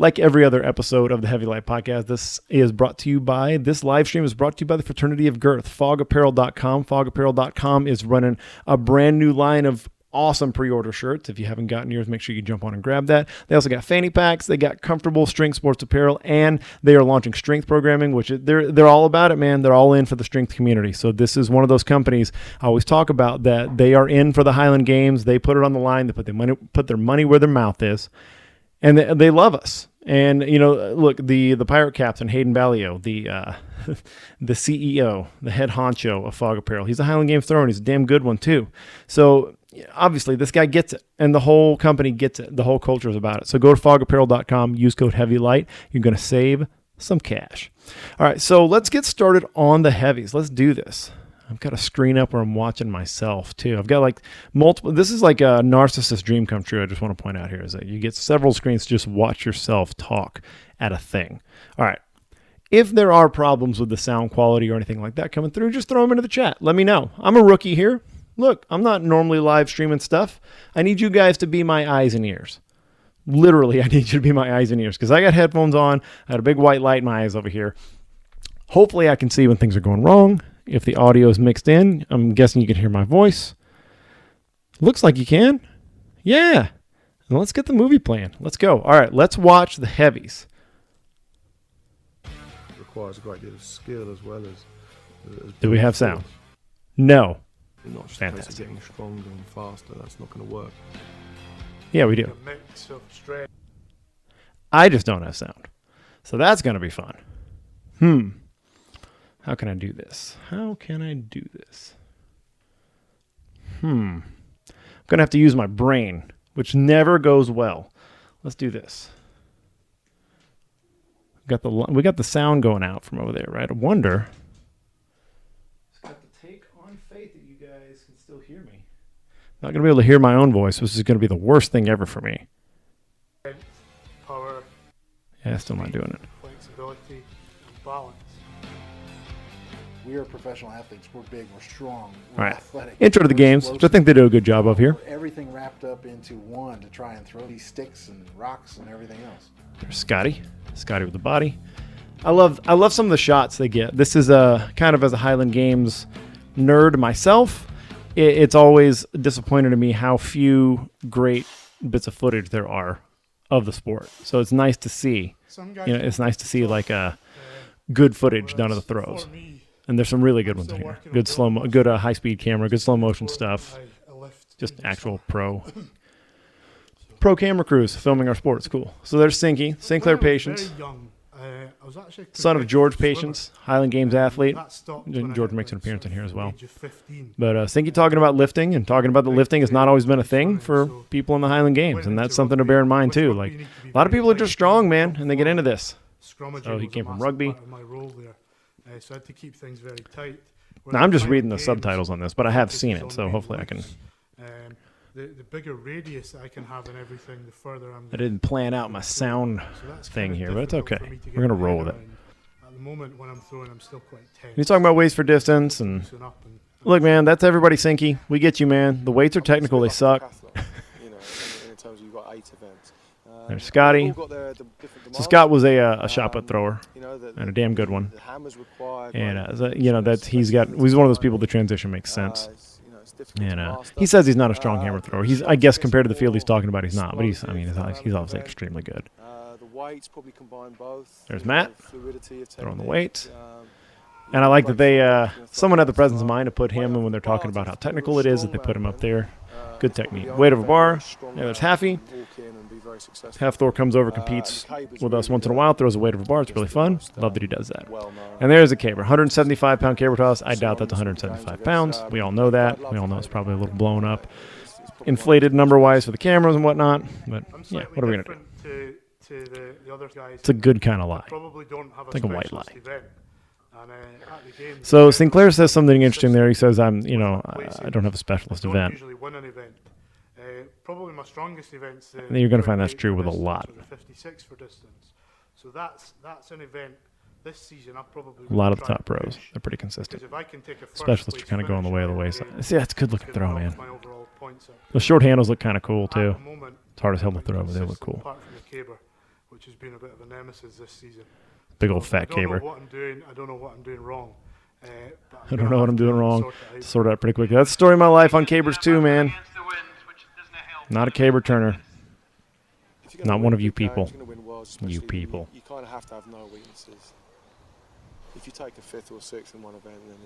Like every other episode of the Heavy Light Podcast, this live stream is brought to you by the Fraternity of Girth, fogapparel.com. Fogapparel.com is running a brand new line of awesome pre-order shirts. If you haven't gotten yours, make sure you jump on and grab that. They also got fanny packs, they got comfortable strength sports apparel, and they are launching strength programming, which they're all about it, man. They're all in for the strength community. So this is one of those companies I always talk about that they are in for the Highland Games. They put it on the line. They put their money where their mouth is, and they love us. And, you know, look, the pirate captain, Hayden Ballio, the CEO, the head honcho of Fog Apparel, he's a Highland Games thrower, and he's a damn good one, too. So, obviously, this guy gets it, and the whole company gets it. The whole culture is about it. So go to fogapparel.com, use code HEAVYLIGHT. You're going to save some cash. All right, so let's get started on the heavies. Let's do this. I've got a screen up where I'm watching myself, too. I've got like multiple. This is like a narcissist dream come true. I just want to point out here is that you get several screens to just watch yourself talk at a thing. All right. If there are problems with the sound quality or anything like that coming through, just throw them into the chat. Let me know. I'm a rookie here. Look, I'm not normally live streaming stuff. I need you guys to be my eyes and ears. Literally, I need you to be my eyes and ears because I got headphones on. I got a big white light in my eyes over here. Hopefully, I can see when things are going wrong. If the audio is mixed in, I'm guessing you can hear my voice. Looks like you can. Yeah. And let's get the movie playing. Let's go. All right, let's watch the heavies. It requires a great deal of skill as well as Do we have sound? No. Not just Fantastic. getting stronger and faster. That's not going to work. Yeah, we do. I just don't have sound. So that's going to be fun. How can I do this? I'm going to have to use my brain, which never goes well. Let's do this. We got the sound going out from over there, right? I wonder. Just got to take on faith that you guys can still hear me. Not going to be able to hear my own voice, which is going to be the worst thing ever for me. Power. Yeah, still not doing it. Flexibility and balance. We are professional athletes. We're big. We're strong. All We're right. athletic. Intro to the games, which I think they do a good job of here. Everything wrapped up into one to try and throw these sticks and rocks and everything else. There's Scotty with the body. I love some of the shots they get. This is a kind of as a Highland Games nerd myself. It's always disappointing to me how few great bits of footage there are of the sport. So it's nice to see. It's nice to see like a good footage done of the throws. And there's some really good ones in here. Good good high-speed camera, good slow motion stuff. Just actual pro camera crews filming our sport. It's cool. So there's Sinky, Sinclair Patience, son of George Patience, Highland Games athlete. George makes an appearance in here as well. But Sinky talking about lifting and talking about the lifting has not always been a thing for people in the Highland Games, and that's something to bear in mind too. Like a lot of people are just strong, man, and they get into this. Oh, he came from rugby. So I had to keep things very tight. Now, I'm just reading the subtitles on this, but I have seen it, so hopefully I can. The bigger radius that I can have and everything, the further I'm. I didn't plan out my sound thing here, but it's okay. We're gonna roll with it. At the moment, when I'm throwing, I'm still quite tense. You're talking about weights for distance, and look, man, that's everybody. Sinky, we get you, man. The weights are technical; they suck. In terms of you've got 8 events. There's Scotty. So Scott was a shot put thrower and a damn good one. And he's one of those people. The transition makes sense. And he says he's not a strong hammer thrower. I guess compared to the field he's talking about, he's not. But he's obviously extremely good. There's Matt throwing the weights. And I like that someone had the presence of mind to put him, and when they're talking about how technical it is, that they put him up there. Good technique. Weight over bar. Yeah, there's Haffy. Half Thor comes over, competes with us once in a while, throws a weight over bar. It's really fun. Love that he does that. And there's a caber. 175-pound caber toss. I doubt that's 175 pounds. We all know that. We all know it's probably a little blown up, inflated number-wise for the cameras and whatnot. But, yeah, what are we going to do? It's a good kind of lie. It's like a white lie. So Sinclair says something interesting there. He says, I don't have a specialist event. Probably my strongest events. And you're going to find that's true with a lot. 56 for distance. So that's an event this season. A lot of the top pros, they're pretty consistent. Specialists are kind of going the way of the wayside. See, that's a good looking throw, man. The short handles look kind of cool too. It's hard as hell to throw, but they look cool. which has been a bit of a nemesis this season. Big old fat I caber. don't know what I'm doing. I don't know what I'm doing wrong. But I don't know what I'm doing wrong. Sort it out. Sort it out pretty quickly. That's the story of my life on cabers too, man. Not a caber turner. If you're gonna Not win one of you big games, people. you're gonna win worlds, You especially, people. You kind of have to have no weaknesses. If you take a 5th or 6th in one event, then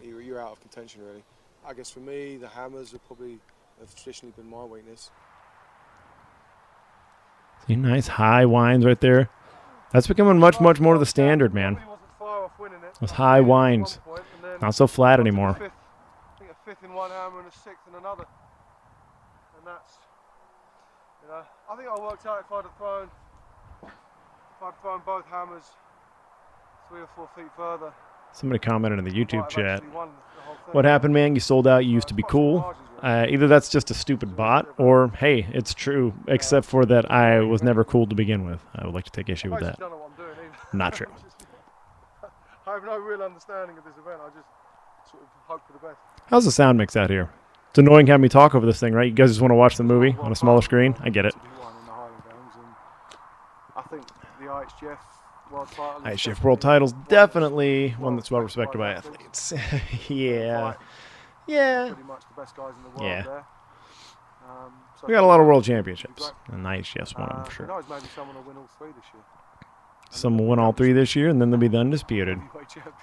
you're out of contention really. I guess for me, the hammers have traditionally been my weakness. See, nice high winds right there. That's becoming much more the standard, man. Those high winds. Not so flat anymore. I think a 5th in one hammer and a 6th in another. And that's, I think I worked out if I'd thrown both hammers 3 or 4 feet further. Somebody commented in the YouTube I've chat. actually won the whole thing. What happened, man? You sold out. You used to be cool. Either that's just a stupid bot, or hey, it's true. Except for that, I was never cool to begin with. I would like to take issue with that. I don't know what I'm doing either. Not true. I have no real understanding of this event. I just sort of hope for the best. How's the sound mix out here? It's annoying having me talk over this thing, right? You guys just want to watch the movie on a smaller screen? I get it. I think the IHGF world title. IHF World title's definitely one that's well respected by athletes. Yeah. Yeah. Pretty much the best guys in the world Yeah. there. So We got a lot of world championships, and IHF's one of them for who sure. knows, maybe someone will win all 3 this year. Some will win all 3 this year, and then they'll be the undisputed. Heavyweight champion.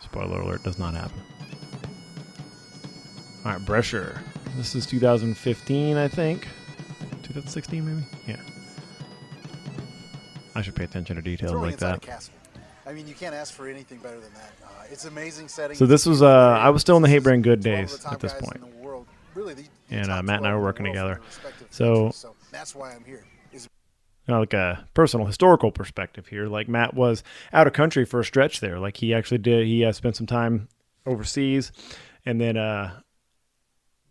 Spoiler alert, does not happen. All right, Brescher. This is 2015, I think. 2016, maybe? Yeah. I should pay attention to details Throwing like inside that. a castle. I mean, you can't ask for anything better than that. It's amazing setting. So this was, I was still in the Hate Brand Good days It's one at this of the top point. guys in the world. Really, the And, top Matt and I 12 were in the working world together. from their respective So- countries. So that's why I'm here. Like a personal historical perspective here. Like Matt was out of country for a stretch there. Like he actually did. He spent some time overseas, and then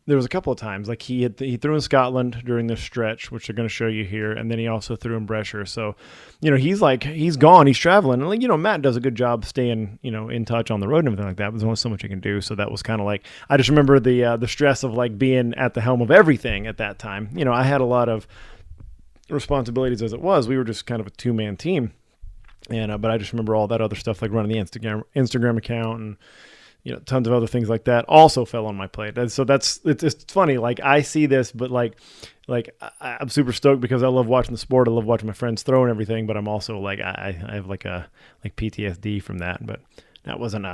there was a couple of times like he threw in Scotland during this stretch, which they're going to show you here, and then he also threw in Brescher. So, he's gone, he's traveling, and Matt does a good job staying in touch on the road and everything like that. But there's only so much he can do. So that was kind of like I just remember the stress of like being at the helm of everything at that time. I had a lot of responsibilities as it was. We were just kind of a 2-man team, and but I just remember all that other stuff like running the Instagram account and tons of other things like that also fell on my plate. And so it's funny. Like I see this, but like I'm super stoked because I love watching the sport. I love watching my friends throw and everything. But I'm also like I have like PTSD from that. But that wasn't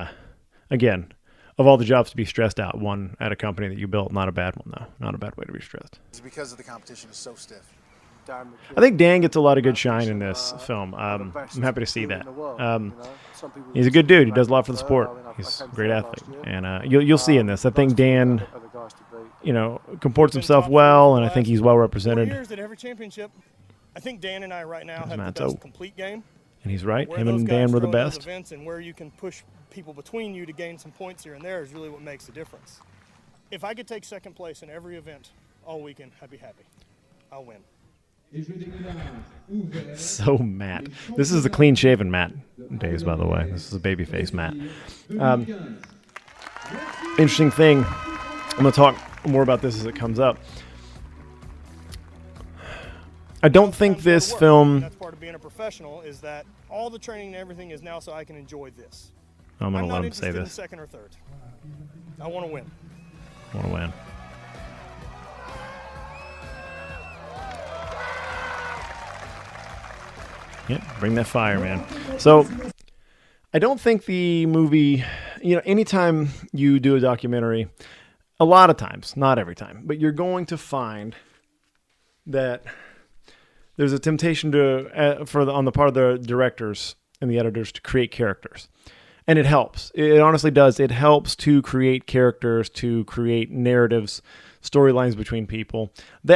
again of all the jobs to be stressed out. One at a company that you built, not a bad one though. Not a bad way to be stressed. It's because of the competition is so stiff. I think Dan gets a lot of good shine in this film. I'm happy to see that. He's a good dude. He does a lot for the sport. He's a great athlete, and you'll see in this. I think Dan, comports himself well, and I think he's well represented. Years at every championship, I think Dan and I right now have Matt the best O. complete game. And he's right. Where Him those and guys Dan were the throw in those best. Events and where you can push people between you to gain some points here and there is really what makes the difference. If I could take second place in every event all weekend, I'd be happy. I'll win. So Matt. This is the clean-shaven Matt days, by the way. This is a babyface Matt. Interesting thing. I'm going to talk more about this as it comes up. I don't think this film... That's part of being a professional is that all the training and everything is now so I can enjoy this. I'm going to let not him say interested in this. second or third. I want to win. I want to win. Yep, bring that fire, man. So, I don't think the movie, anytime you do a documentary, a lot of times, not every time, but you're going to find that there's a temptation on the part of the directors and the editors to create characters. And it helps. It honestly does. It helps to create characters, to create narratives, storylines between people.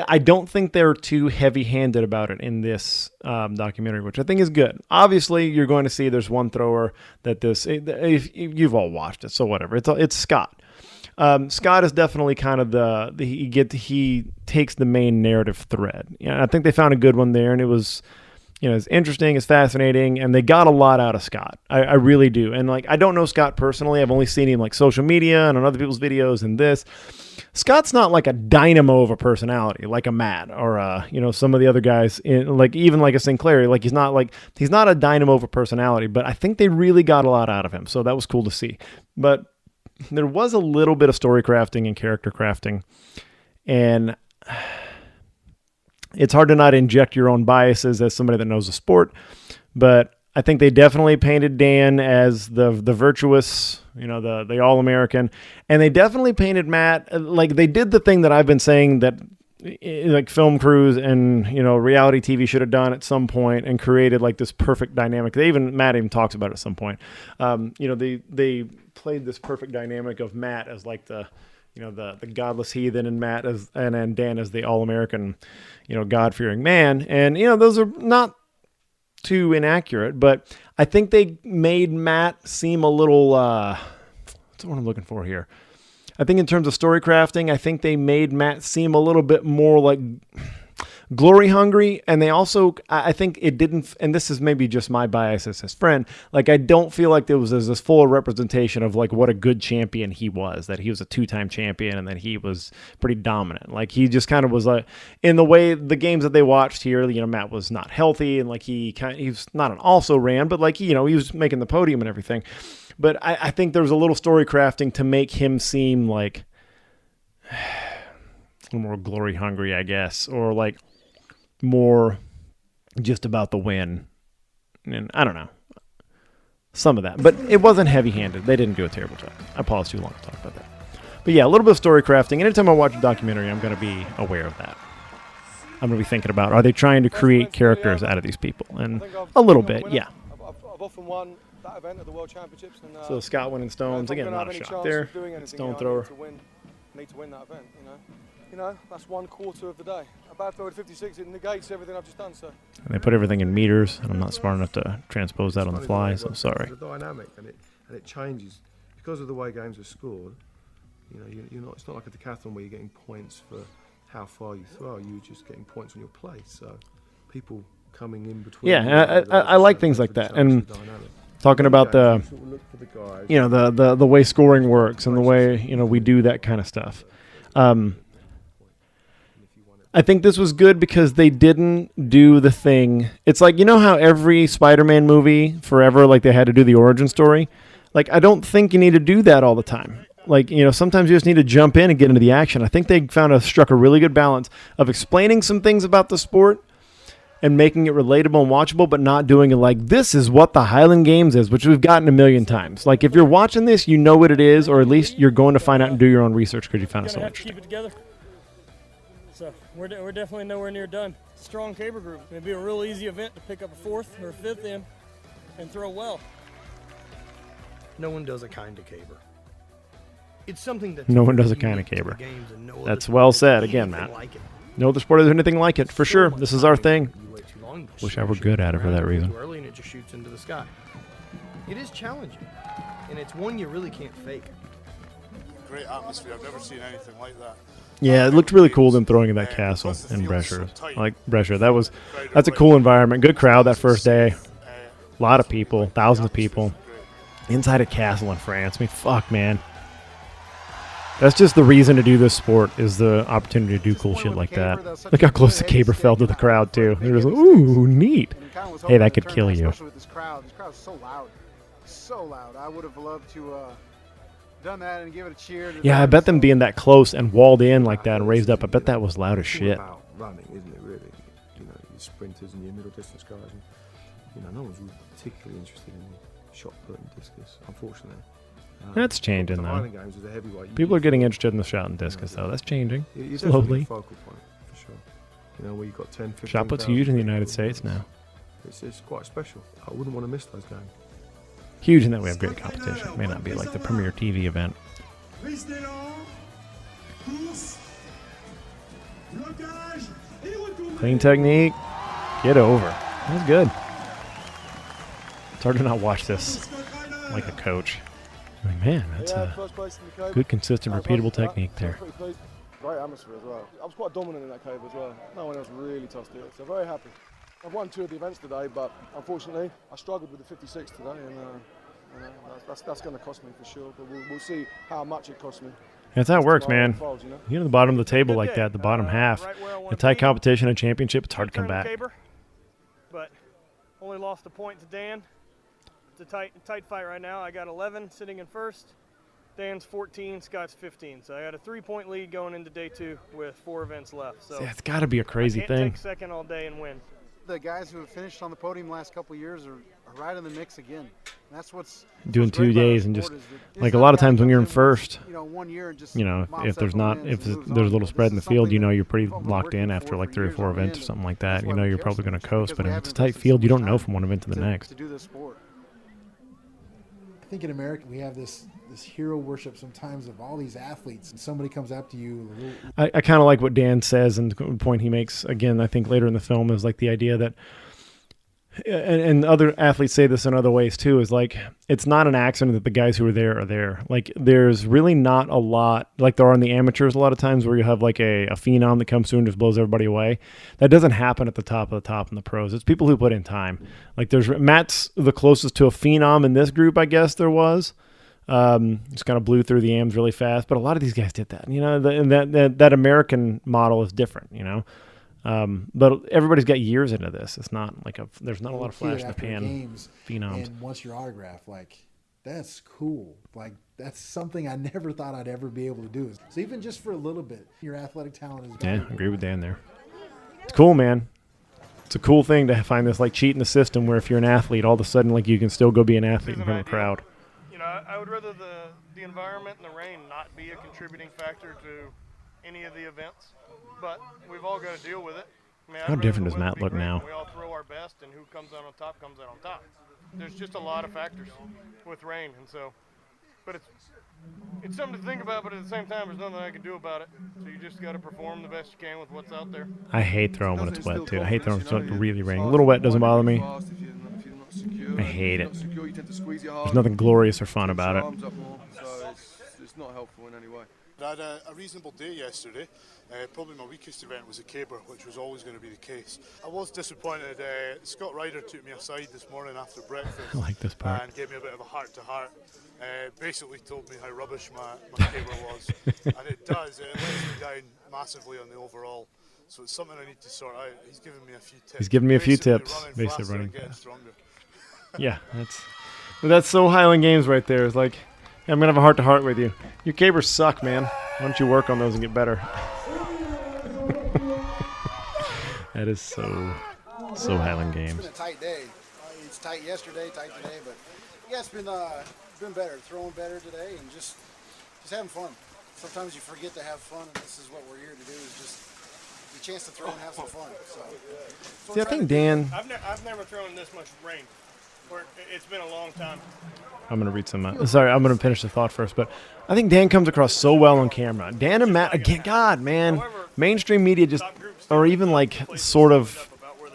I don't think they're too heavy-handed about it in this documentary, which I think is good. Obviously, you're going to see there's one thrower that if you've all watched it, so whatever. It's Scott. Scott is definitely kind of he takes the main narrative thread. I think they found a good one there, and it was... it's interesting, it's fascinating, and they got a lot out of Scott. I really do. And I don't know Scott personally. I've only seen him social media and on other people's videos and this. Scott's not like a dynamo of a personality, like a Matt or some of the other guys even like a Sinclair. Like he's not a dynamo of a personality, but I think they really got a lot out of him. So that was cool to see. But there was a little bit of story crafting and character crafting, and it's hard to not inject your own biases as somebody that knows the sport. But I think they definitely painted Dan as the virtuous, the All-American. And they definitely painted Matt, like they did the thing that I've been saying that like film crews and, reality TV should have done at some point and created like this perfect dynamic. Matt even talks about it at some point. They played this perfect dynamic of Matt as like the godless heathen and Matt and Dan as the All-American, God-fearing man. And, those are not too inaccurate, but I think they made Matt seem a little, what's what I'm looking for here? I think in terms of story crafting, I think they made Matt seem a little bit more like glory hungry. And they also, I think it didn't, and this is maybe just my bias as his friend, like I don't feel like there was this full representation of like what a good champion he was, that he was a 2-time champion and that he was pretty dominant. Like he just kind of was like, in the way the games that they watched here, Matt was not healthy and like he was not an also ran, but like, he was making the podium and everything. But I think there was a little story crafting to make him seem like a little more glory hungry, I guess, or like more just about the win. And I don't know. Some of that. But it wasn't heavy-handed. They didn't do a terrible job. I paused too long to talk about that. But yeah, a little bit of story crafting. Anytime I watch a documentary, I'm going to be aware of that. I'm going to be thinking about, are they trying to create characters out of these people? And a little bit, yeah. I've often won that event at the World Championships. And, so Scott winning stones. Again, not a shot there. Stone thrower. Need to win that event, that's 1/4 of the day. A bad throw at 56, it negates everything I've just done. So. And they put everything in meters, and I'm not smart enough to transpose that on the fly, so sorry. It's a dynamic, and it changes because of the way games are scored. You're not. It's not like a decathlon where you're getting points for how far you throw. You're just getting points on your place. So people coming in between. Yeah, I like things like that, and talking about the way scoring works and the way we do that kind of stuff. I think this was good because they didn't do the thing. It's like, how every Spider-Man movie forever, like they had to do the origin story. Like, I don't think you need to do that all the time. Like, sometimes you just need to jump in and get into the action. I think they struck a really good balance of explaining some things about the sport and making it relatable and watchable, but not doing it like, this is what the Highland Games is, which we've gotten a million times. Like, if you're watching this, you know what it is, or at least you're going to find out and do your own research because you found it so interesting. Keep it together. So we're definitely nowhere near done. Strong caber group. It'd be a real easy event to pick up a 4th or a 5th in and throw well. No one does a kind of caber. It's something that no one does a kind of caber. That's well said again, Matt. No other sport is anything like it, for sure. This is our thing. Wish I were good at it for that reason. Early and it just shoots into the sky. It is challenging, and it's one you really can't fake. Great atmosphere. I've never seen anything like that. Yeah, it looked really cool them throwing in that castle in Brescia. Like Brescia, that's a cool environment. Good crowd that first day. A lot of people, thousands of people inside a castle in France. I mean, fuck, man. That's just the reason to do this sport, is the opportunity to do cool shit like that. Look how close the caber fell to the crowd, too. They're just like, ooh, neat. Hey, that could kill you. Especially with this crowd. This crowd's so loud. So loud. I would have loved to done that and give it a cheer. Yeah, I bet them being that close and walled in like that and raised up, I bet that was loud as shit. About running, isn't it, really? Your sprinters and your middle distance guys. And, no one's particularly interested in shot put and discus, unfortunately. That's changing, though. Games is a heavyweight. People are getting interested in the shot and discus, though. That's changing. You're slowly. A focal point, for sure. Where you've got 10, 15. Shot put's huge in the United States now. It's quite special. I wouldn't want to miss those games. Huge in that we have great competition. It may not be like the premier TV event. Clean technique. Get over. That was good. It's hard to not watch this like a coach. I mean, man, that's a good, consistent, repeatable technique there. Great atmosphere as well. I was quite dominant in that cave as well. No one else really touched it, so very happy. I've won 2 of the events today, but unfortunately I struggled with the 56 today, and that's going to cost me for sure. But we'll see how much it costs me. That's how it works, man. Falls, you know? You know, the bottom of the table Good like day. that, the bottom half. Right where I want In to tight be. competition and championship, it's hard to come Turning back. Caber, but only lost a point to Dan. It's a tight fight right now. I got 11 sitting in first. Dan's 14, Scott's 15. So I got a 3-point lead going into day 2 with 4 events left. So Yeah, it's got to be a crazy I can't thing. take second all day and win. The guys who have finished on the podium the last couple of years are right in the mix again. And that's what's Doing what's great 2 about our days and sport just is that it's like a not lot of guy times when comes you're in once, first, 1 year and just you know, mops if there's several not, wins if and moves there's a on. little This spread in the is field, you something know, that you're pretty what we're locked in working after like for 3 or years 4 on events or end, something like and that. that's You why know, we you're care probably so going to much, coast, because but we if have it's a tight invested so field, you much don't know time from one event to the next. to do this sport. I think in America we have this hero worship sometimes of all these athletes, and somebody comes up to you. I kind of like what Dan says, and the point he makes, again, I think later in the film, is like the idea that, and other athletes say this in other ways too, is like, it's not an accident that the guys who are there are there. Like, there's really not a lot, like there are in the amateurs a lot of times, where you have like a phenom that comes through and just blows everybody away. That doesn't happen at the top of the top in the pros. It's people who put in time. Like Matt's the closest to a phenom in this group, I guess there was. Just kind of blew through the AMs really fast, but a lot of these guys did that. You know, that American model is different, you know. But everybody's got years into this. It's not like there's not a lot of flash in the pan games, phenoms. And once your autograph, like, that's cool. Like, that's something I never thought I'd ever be able to do. So even just for a little bit, your athletic talent is valuable. Yeah, I agree with Dan there. It's cool, man. It's a cool thing to find this like cheat in the system where if you're an athlete, all of a sudden like you can still go be an athlete in front of a crowd. You know, I would rather the environment and the rain not be a contributing factor to any of the events, but we've all got to deal with it. I mean, How different does Matt look now? We all throw our best, and who comes out on top comes out on top. There's just a lot of factors with rain, and so, but it's something to think about, but at the same time, there's nothing I can do about it. So you just got to perform the best you can with what's out there. I hate throwing when it's wet, too. I hate throwing when it's really raining. A little wet doesn't bother me. I hate it. There's nothing glorious or fun about it. So it's not helpful in any way. I had a reasonable day yesterday. Probably my weakest event was a caber, which was always going to be the case. I was disappointed. Scott Ryder took me aside this morning after breakfast. I like this part. And gave me a bit of a heart-to-heart. Basically told me how rubbish my caber was. And it does. It lets me down massively on the overall. So it's something I need to sort out. He's given me a few tips. He's given me a few tips. Basically running fast. Yeah, that's so Highland Games right there. It's like, hey, I'm going to have a heart-to-heart with you. Your cabers suck, man. Why don't you work on those and get better? That is so Highland Games. It's been a tight day. It's tight yesterday, tight today, but yeah, it's been better. Throwing better today, and just having fun. Sometimes you forget to have fun, and this is what we're here to do, is just a chance to throw and have some fun. So See, I think Dan... I've never thrown in this much rain. It's been a long time. I'm going to read some... sorry, I'm going to finish the thought first, but I think Dan comes across so well on camera. Dan and Matt, again, God, man, mainstream media just, or even like sort of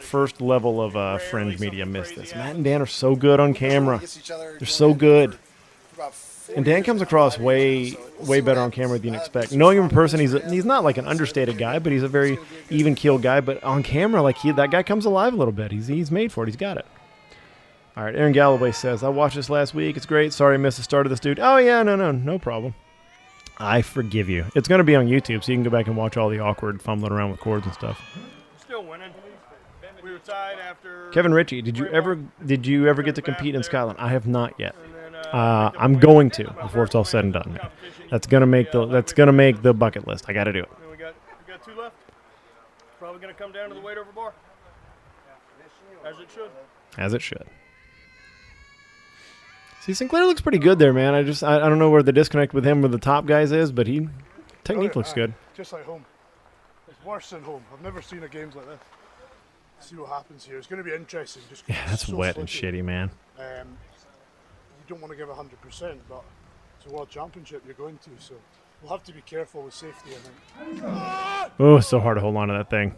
first level of fringe media miss this. Matt and Dan are so good on camera. They're so good. And Dan comes across way better on camera than you expect. Knowing him in person, he's not like an understated guy, but he's a very even-keeled guy. But on camera, like that guy comes alive a little bit. He's made for it. He's got it. All right, Aaron Galloway says, I watched this last week. It's great. Sorry I missed the start of this, dude. Oh, yeah, no problem. I forgive you. It's going to be on YouTube, so you can go back and watch all the awkward fumbling around with cords and stuff. Still winning. We were tied after... Kevin Ritchie, did you ever get to compete in Scotland? I have not yet. I'm going to before it's all said and done. That's going to make the bucket list. I got to do it. We got 2 left. Probably going to come down to the weight over bar. As it should. As it should. See, Sinclair looks pretty good there, man. I don't know where the disconnect with him with the top guys is, but technique looks good. Just like home. It's worse than home. I've never seen a games like this. See what happens here. It's going to be interesting. Just yeah, that's so wet and shitty, man. You don't want to give 100%, but it's a world championship you're going to, so we'll have to be careful with safety, I think. Oh, it's so hard to hold on to that thing.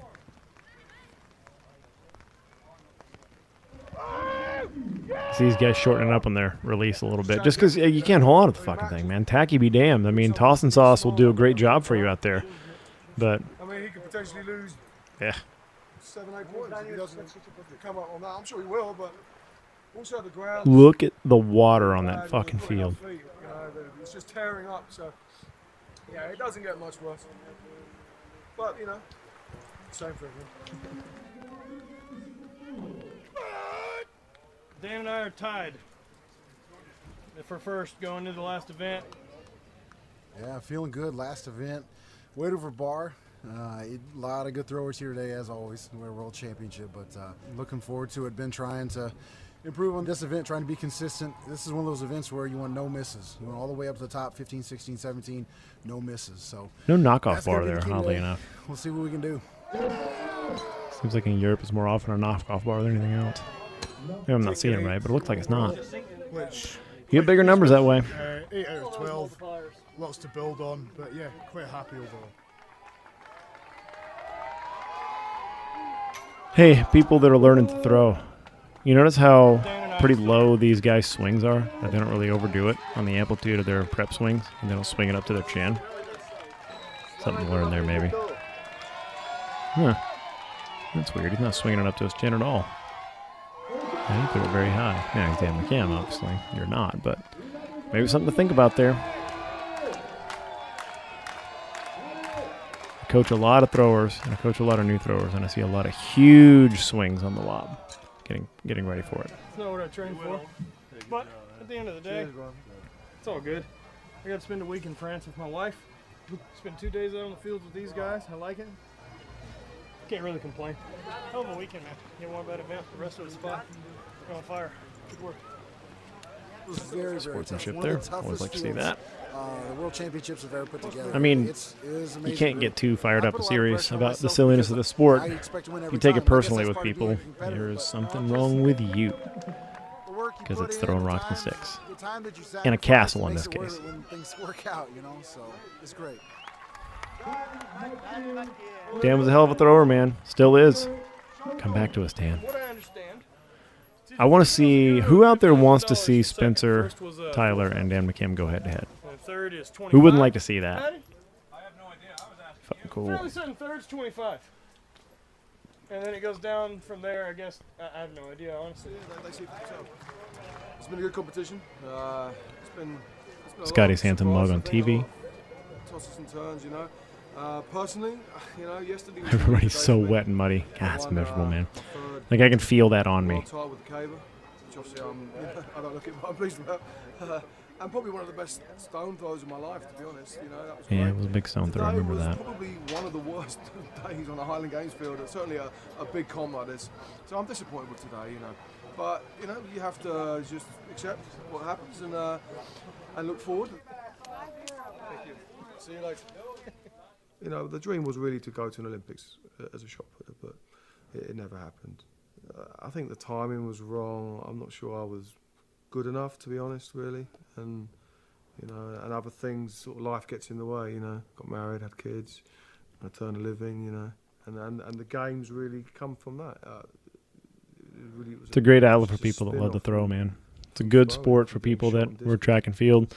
See these guys shortening up on their release a little bit. Just because you can't hold on to the fucking thing, man. Tacky be damned. I mean, Toss and Sauce will do a great job for you out there. But I mean, he could potentially lose 7, 8 points if he doesn't come up on that. I'm sure he will, but also the ground. Look at the water on that fucking field. It's just tearing up, so Yeah, it doesn't get much worse. But, you know, same for everyone. Dan and I are tied for first going into the last event. Yeah, feeling good. Last event, weight over bar. A lot of good throwers here today, as always. We're a world championship, but looking forward to it. Been trying to improve on this event, trying to be consistent. This is one of those events where you want no misses. You want all the way up to the top, 15, 16, 17, no misses. So No knockoff that's gonna bar be the there, key oddly today. enough. We'll see what we can do. Seems like in Europe it's more often a knockoff bar than anything else. Maybe I'm not seeing it right, but it looks like it's not. Which You get bigger numbers that way. 8 out of 12, lots to build on, but yeah, quite happy overall. Hey, people that are learning to throw. You notice how pretty low these guys' swings are? That they don't really overdo it on the amplitude of their prep swings, and they don't swing it up to their chin. Something to learn there, maybe. Huh. That's weird. He's not swinging it up to his chin at all. Yeah, he threw it very high. Yeah, he's Dan McCam, obviously. You're not, but maybe something to think about there. I coach a lot of throwers, and I coach a lot of new throwers, and I see a lot of huge swings on the lob. Getting ready for it. It's not what I trained for. But at the end of the day, it's all good. I got to spend a week in France with my wife. Spend 2 days out on the fields with these guys. I like it. Can't really complain. Hell of a weekend, man. You want a bad event. The rest of the spot, you're on fire. Good work. Very, very Sportsmanship tough. there. One of the Always like to see toughest that. The World Championships have ever put together. I mean, it is amazing. you can't get too fired I up put and a lot of serious pressure on about the myself silliness of the sport. I expect to win If every you take time. it I guess personally that's with part of people, being competitive, there's but, something just wrong with you. the work you 'Cause put it's in, throwing the rocks and time- sticks. the time that you In a sacrifice castle in makes this it worth case. it when things work out, you know. So it's great. Dan was a hell of a thrower, man. Still is. Come back to us, Dan. What I understand. I want to see who out there wants to see Spencer, Tyler, and Dan McKim go head to head. Third is 25. Who wouldn't like to see that? I have no idea. I was asking. Fucking cool. Fairly certain third's 25. And then it goes down from there, I guess. I have no idea, honestly. They see for themselves. It's been a good competition. It's been a lot Scotty's of handsome surprise, mug on I think, a TV. lot of tosses and turns, you know. Personally, you know, yesterday was Everybody's a so good day for me. wet and muddy. I God, it's won, miserable, man. my third Like I can feel that on me. world title with the caber, which obviously I don't look at what I'm pleased about. And probably one of the best stone throws of my life, to be honest. You know, that was Yeah, great. it was a big stone throw. I Today remember was that. probably one of the worst days on the Highland Games field. It's certainly a big comp like this. So I'm disappointed with today, you know. But, you know, you have to just accept what happens and look forward. Thank you. See you later. You know, the dream was really to go to an Olympics as a shot putter, but it never happened. I think the timing was wrong. I'm not sure I was good enough, to be honest, really. And, you know, and other things, sort of life gets in the way, you know. Got married, had kids, I turned a living, you know. And the games really come from that. It's a great outlet for people that love to throw, man. It's a good sport for people that were track and field.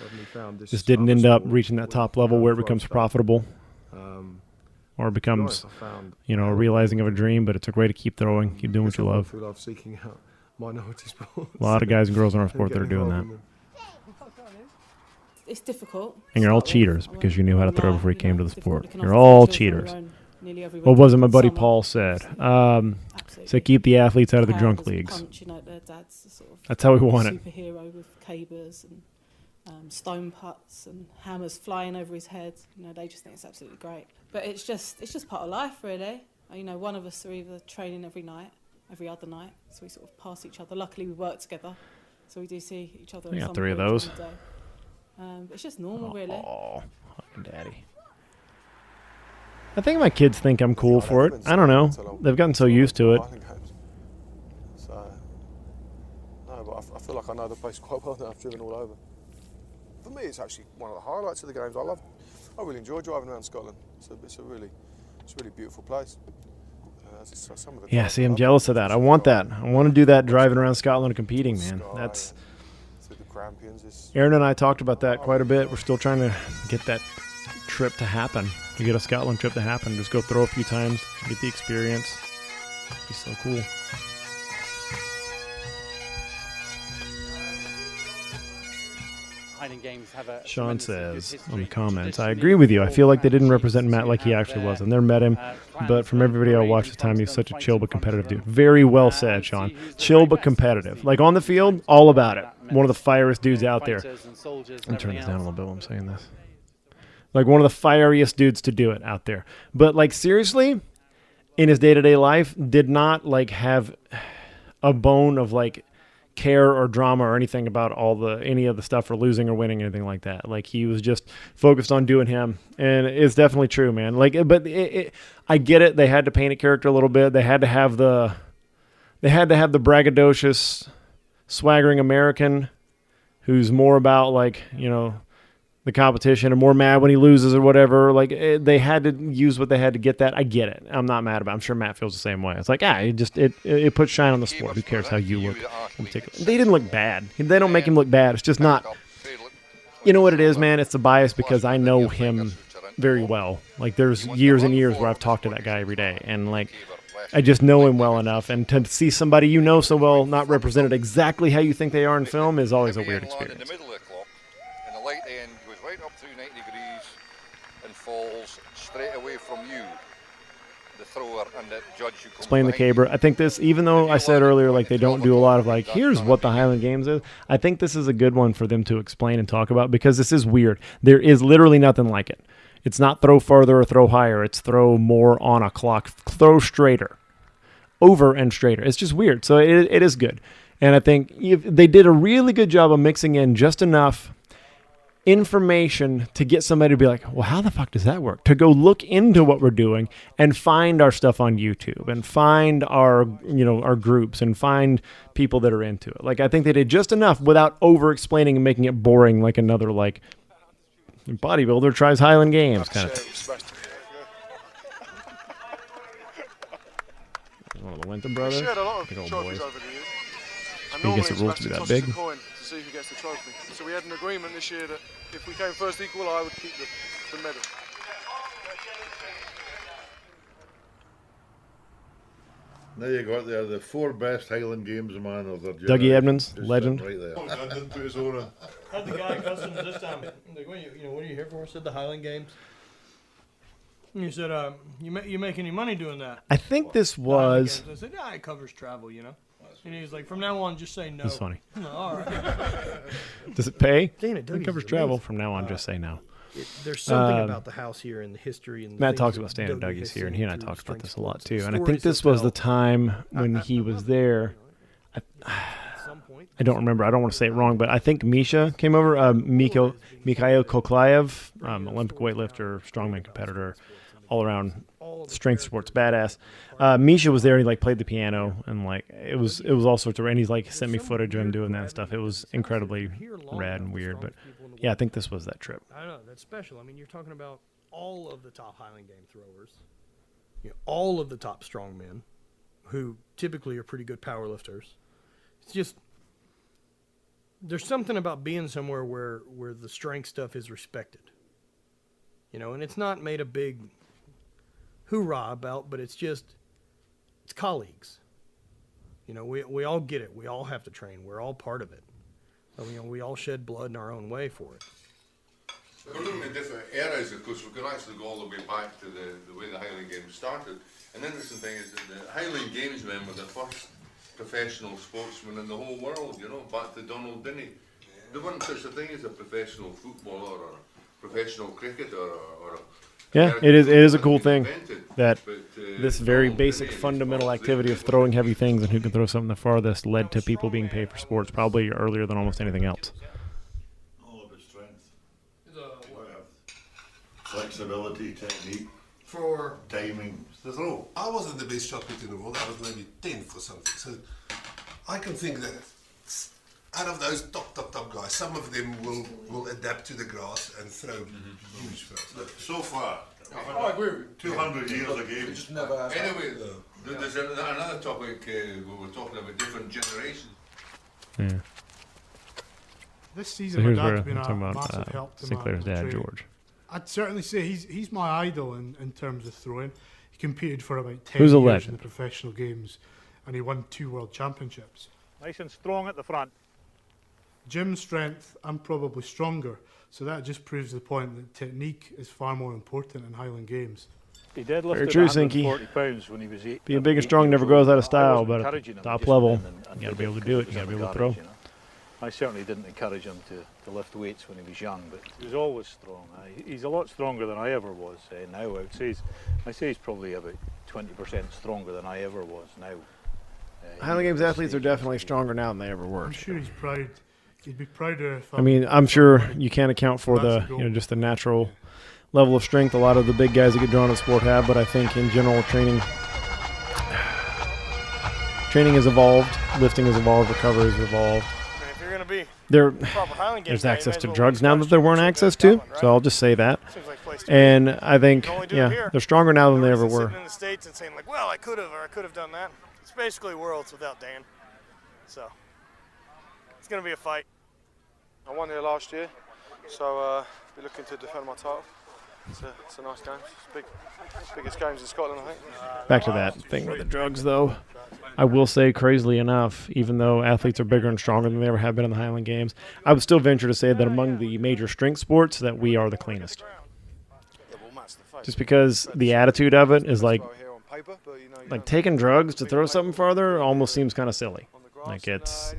Just didn't end up reaching that top level where it becomes profitable. Or it becomes, you know, a realizing of a dream, but it's a way to keep throwing, keep doing what you love. We love seeking out minority sports. A lot of guys and girls in our sport that are doing that. It's difficult. And you're all cheaters because you knew how to throw before you came to the sport. You're all cheaters. What was it my buddy Paul said? So keep the athletes out of the drunk leagues. That's how we want it. Superhero with cabers and stone putts and hammers flying over his head. You know, they just think it's absolutely great. But it's just part of life, really. You know, one of us are either training every other night, so we sort of pass each other. Luckily, we work together, so we do see each other. We got 3 of those. But it's just normal, really. Oh, fucking daddy. I think my kids think I'm cool for it. I don't know. They've gotten so used to it. So, no, but I feel like I know the place quite well now. I've driven all over. For me, it's actually one of the highlights of the games. I really enjoy driving around Scotland. It's a really beautiful place. Yeah, see, I'm jealous of that. I want that. I want to do that driving around Scotland and competing, man. That's. Aaron and I talked about that quite a bit. We're still trying to get that trip to happen, to get a Scotland trip to happen. Just go throw a few times, get the experience. It'd be so cool. Highland Games have a Sean tremendously good says history on the and comments, I tradition agree in with you. I football feel like they and didn't chiefs represent Matt to like he have actually their, was. I've never met him, clans but from run every video I parade watched in the time, front he of was them, such a fight chill in but front of competitive them, dude. Very well and said, see Sean. who's the Chill very but best. competitive. Obviously, Like on the from field, time to all time, about it. that One of the meant, fieriest dudes out there. fighters and soldiers and Let me turn this everything down a else. little bit while I'm saying this. Like one of the fieriest dudes to do it out there. But like seriously, in his day-to-day life, did not like have a bone of like care or drama or anything about any of the stuff or losing or winning, anything like that. Like he was just focused on doing him, and it's definitely true, man. Like, but I get it. They had to paint a character a little bit. They had to have the braggadocious, swaggering American who's more about like, you know, the competition and more mad when he loses or whatever. Like they had to use what they had to get that. I get it. I'm not mad about it. I'm sure Matt feels the same way. It's like, it puts shine on the sport. Who cares how you look in particular? They didn't look bad. They don't make him look bad. It's just not, you know what it is, man? It's the bias because I know him very well. Like there's years and years where I've talked to that guy every day, and like I just know him well enough, and to see somebody you know so well not represented exactly how you think they are in film is always a weird experience. In the middle of the clock, and the light end goes right up through 90 degrees and falls straight away from you, the thrower, and the judge who comes Explain the behind you. caber. I think this, even though I said earlier like they don't do a lot of like, here's what the Highland Games is, I think this is a good one for them to explain and talk about because this is weird. There is literally nothing like it. It's not throw farther or throw higher. It's throw more on a clock, throw straighter, over and straighter. It's just weird. So it is good. And I think they did a really good job of mixing in just enough information to get somebody to be like, well, how the fuck does that work? To go look into what we're doing and find our stuff on YouTube and find our groups and find people that are into it. Like, I think they did just enough without over explaining and making it boring like another like bodybuilder tries Highland Games kind of thing. One of the Linton brothers. Shared a lot of Big old trophies boys. over the years. And He gets the normally rules to be Sebastian that tosses big. a coin to see who gets the trophy. So we had an agreement this year that if we came first equal, I would keep the medal. There you go. There are the 4 best Highland Games man of their Dougie generation. Edmonds, Just legend. sitting right there. London put his own on. Had the guy customs this time. Like, what are you here for? I said the Highland Games. And he said, you make any money doing that? I think this The Highland was. Games. I said, yeah, it covers travel, you know. And he's like, from now on, just say no. That's funny. All right. Does it pay? Dang it, It Dougie's covers amazing. travel. From now on, just say no. There's something Um, about the house here and the history and the Matt things talks that about staying at Dougie Dougie's has here, and seen he and I through talked about strength this a lot sports, too. the And I think stories this he'll was the tell. time when he was there. I don't remember. I don't want to say it wrong, but I think Misha came over. Mikhail Koklayev, Olympic weightlifter, strongman competitor, all around strength sports badass. Misha was there and he like played the piano and like it was all sorts of. And he's like sent me footage of him doing that and stuff. It was incredibly rad and weird. But yeah, I think this was that trip. I know, that's special. I mean, you're talking about all of the top Highland Game throwers, all of the top strongmen, who typically are pretty good power lifters. It's just, there's something about being somewhere where the strength stuff is respected. And it's not made a big hoorah about, but it's colleagues. We all get it. We all have to train. We're all part of it. We all shed blood in our own way for it. We're looking at different eras, of course. We could actually go all the way back to the way the Highland Games started. An interesting thing is that the Highland Games men were the first professional sportsmen in the whole world, back to Donald Dinnie. There wasn't such a thing as a professional footballer or a professional cricketer or Yeah, it is a cool thing that this very basic fundamental activity of throwing heavy things and who can throw something the farthest led to people being paid for sports probably earlier than almost anything else. All of its strength. Flexibility, technique, for timing, the throw. I wasn't the best shot putter in the world. I was maybe 10th or something. So I can think that out of those top guys, some of them will adapt to the grass and throw huge throws. So far, I agree with you. 200 years of games. Just never had Anyway, there's another topic we were talking about different generations. Yeah. This So season, here's my where dad's I'm been talking a about massive help to Sinclair's my dad, training. George. I'd certainly say he's my idol in terms of throwing. He competed for about 10 Who's a years legend? in the professional games, and he won 2 world championships. Nice and strong at the front. gym strength, I'm probably stronger. So that just proves the point that technique is far more important in Highland Games. He deadlifted Very true, 140 pounds when he was 8. Being big and strong never goes out of style, but at the top level, you got to be able to do it. You got to be able to throw. I certainly didn't encourage him to lift weights when he was young, but he was always strong. He's a lot stronger than I ever was now. I would say he's probably about 20% stronger than I ever was now. Highland Games athletes are definitely stronger now than they ever were. I'm sure he's proud. He'd be prouder if I mean, I'm sure you can't account for the, just the natural level of strength a lot of the big guys that get drawn to sport have, but I think in general training has evolved, lifting has evolved, recovery has evolved. If you're going to be There's access to drugs now that there weren't access to, so I'll just say that. And I think, they're stronger now than they ever were. Sitting in the States and saying like, well, I could have done that. It's basically Worlds without Dan. So it's going to be a fight. I won here last year, so be looking to defend my title. It's a nice game. It's biggest games in Scotland, I think. Back to that thing with the drugs, though. I will say, crazily enough, even though athletes are bigger and stronger than they ever have been in the Highland Games, I would still venture to say that among the major strength sports, that we are the cleanest. Just because the attitude of it is like taking drugs to throw something farther almost seems kind of silly. Like it's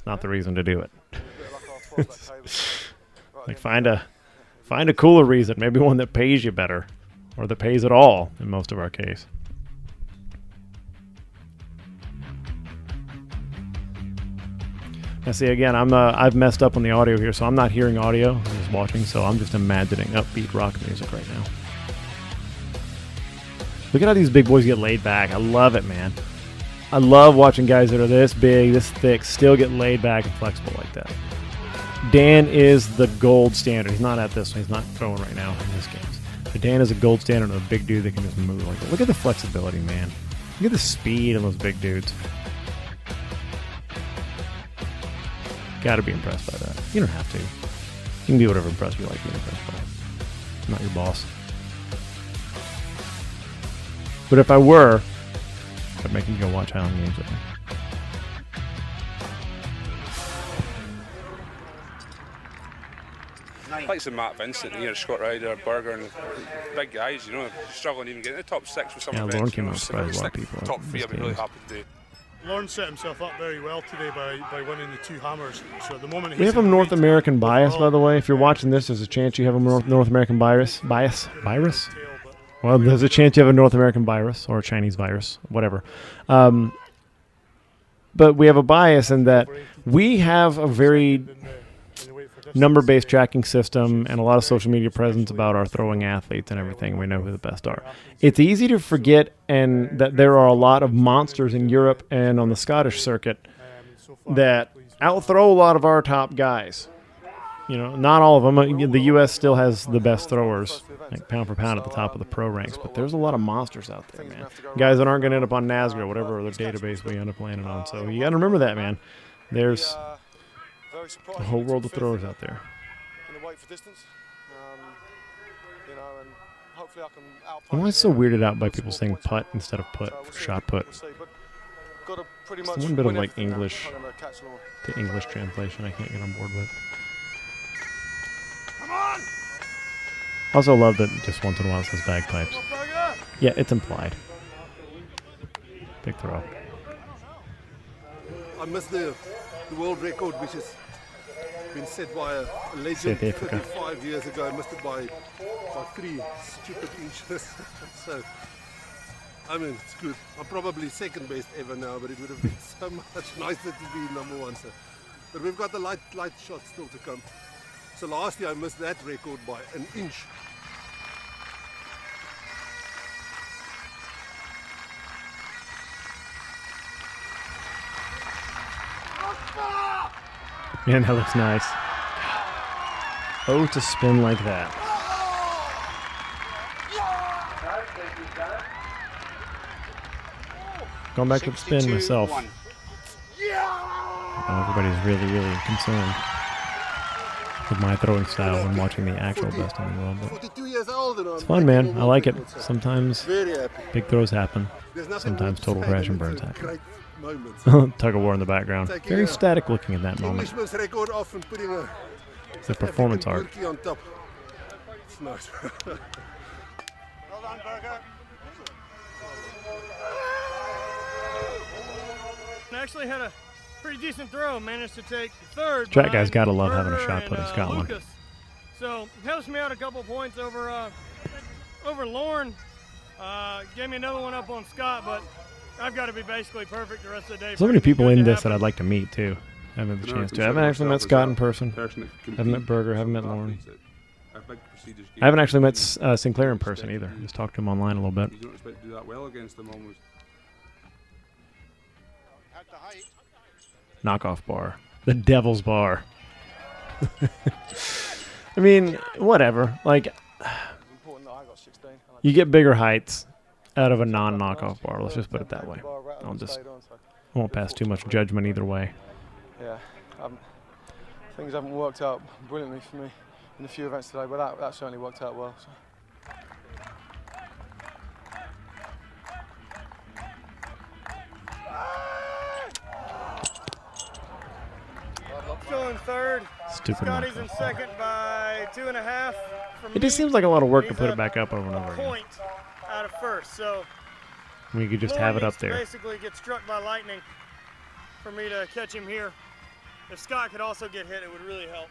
not the reason to do it. Like find a cooler reason, maybe one that pays you better, or that pays at all in most of our case. Now see, again, I've messed up on the audio here, so I'm not hearing audio. I'm just watching, so I'm just imagining upbeat rock music right now. Look at how these big boys get laid back. I love it, man. I love watching guys that are this big, this thick, still get laid back and flexible like that. Dan is the gold standard. He's not at this one. He's not throwing right now in this game. But Dan is a gold standard of a big dude that can just move like that. Look at the flexibility, man. Look at the speed of those big dudes. Got to be impressed by that. You don't have to. You can be whatever impressed you like being impressed by. I'm not your boss. But if I were, I'd make you go watch Highland Games with me. Like the Matt Vincent, Scott Ryder, Berger, and big guys, struggling to even get in the top 6 with some of them. Lauren came out and surprised a lot of people. Top 3, I'd be really happy to do. Lauren set himself up very well today by winning the 2 hammers. So at the moment We have a North American bias, by the way. If you're watching this, there's a chance you have a North American bias. Virus? Well, there's a chance you have a North American virus or a Chinese virus, whatever. But we have a bias in that we have a very number-based tracking system and a lot of social media presence about our throwing athletes and everything. We know who the best are. It's easy to forget and that there are a lot of monsters in Europe and on the Scottish circuit that outthrow a lot of our top guys. Not all of them. The U.S. still has the best throwers, like pound for pound at the top of the pro ranks, but there's a lot of monsters out there, man. Guys that aren't going to end up on NASGRA, whatever other database we end up landing on. So you got to remember that, man. There's a whole world of throwers out there. In the weight for distance, and hopefully I can outpunch. I'm always so weirded out by people saying putt instead of put, shot put. It's one bit of like English to English translation I can't get on board with. I also love that just once in a while it says bagpipes. Yeah, it's implied. Big throw. I missed the world record, which has been set by a legend 35 years ago. I missed it by 3 stupid inches. So, I mean, it's good. I'm probably second best ever now, but it would have been so much nicer to be number 1. So, but we've got the light shots still to come. So last year I missed that record by an inch. Man, that looks nice. Oh, to spin like that. Going back to the spin myself. Oh, everybody's really, really concerned. with my throwing style when watching the actual best in the world. But 42 years old and it's fun, man. I like it. Sometimes very happy. big throws happen. There's nothing Sometimes more total to say crash than and burns it's a happen. great moment. Tug of war in the background. Taking Very a static looking in that moment. Englishman's record off and putting a It's a performance African art. turkey on top. It's nice. Well done, Berger. I actually had a pretty decent throw. Managed to take third. Track guys behind gotta love having a Berger shot put in and, Scotland. Lucas. So helps me out a couple points over Lauren. Gave me another one up on Scott, but I've got to be basically perfect the rest of the day. So many people Good in to this that happen. I'd like to meet too. I haven't had the No, I chance to. I consider haven't actually met myself as Scott a in person. person that can Haven't met compete Berger. with Haven't met other Lauren. athletes at a big prestigious I haven't game. actually met Sinclair in person either. Just talked to him online a little bit. You don't expect to do that well against them almost. Knockoff bar. The Devil's Bar. I mean, whatever. Like, you get bigger heights out of a non-knockoff bar. Let's just put it that way. I won't pass too much judgment either way. Yeah, things haven't worked out brilliantly for me in a few events today, but that certainly worked out well. So. Still in third. Stupid Scotty's knockoff in second by 2.5. It just seems like a lot of work to put it back up over and over again. Point out of first, so We could just Lauren have it needs up to there. basically get struck by lightning for me to catch him here. If Scott could also get hit, it would really help.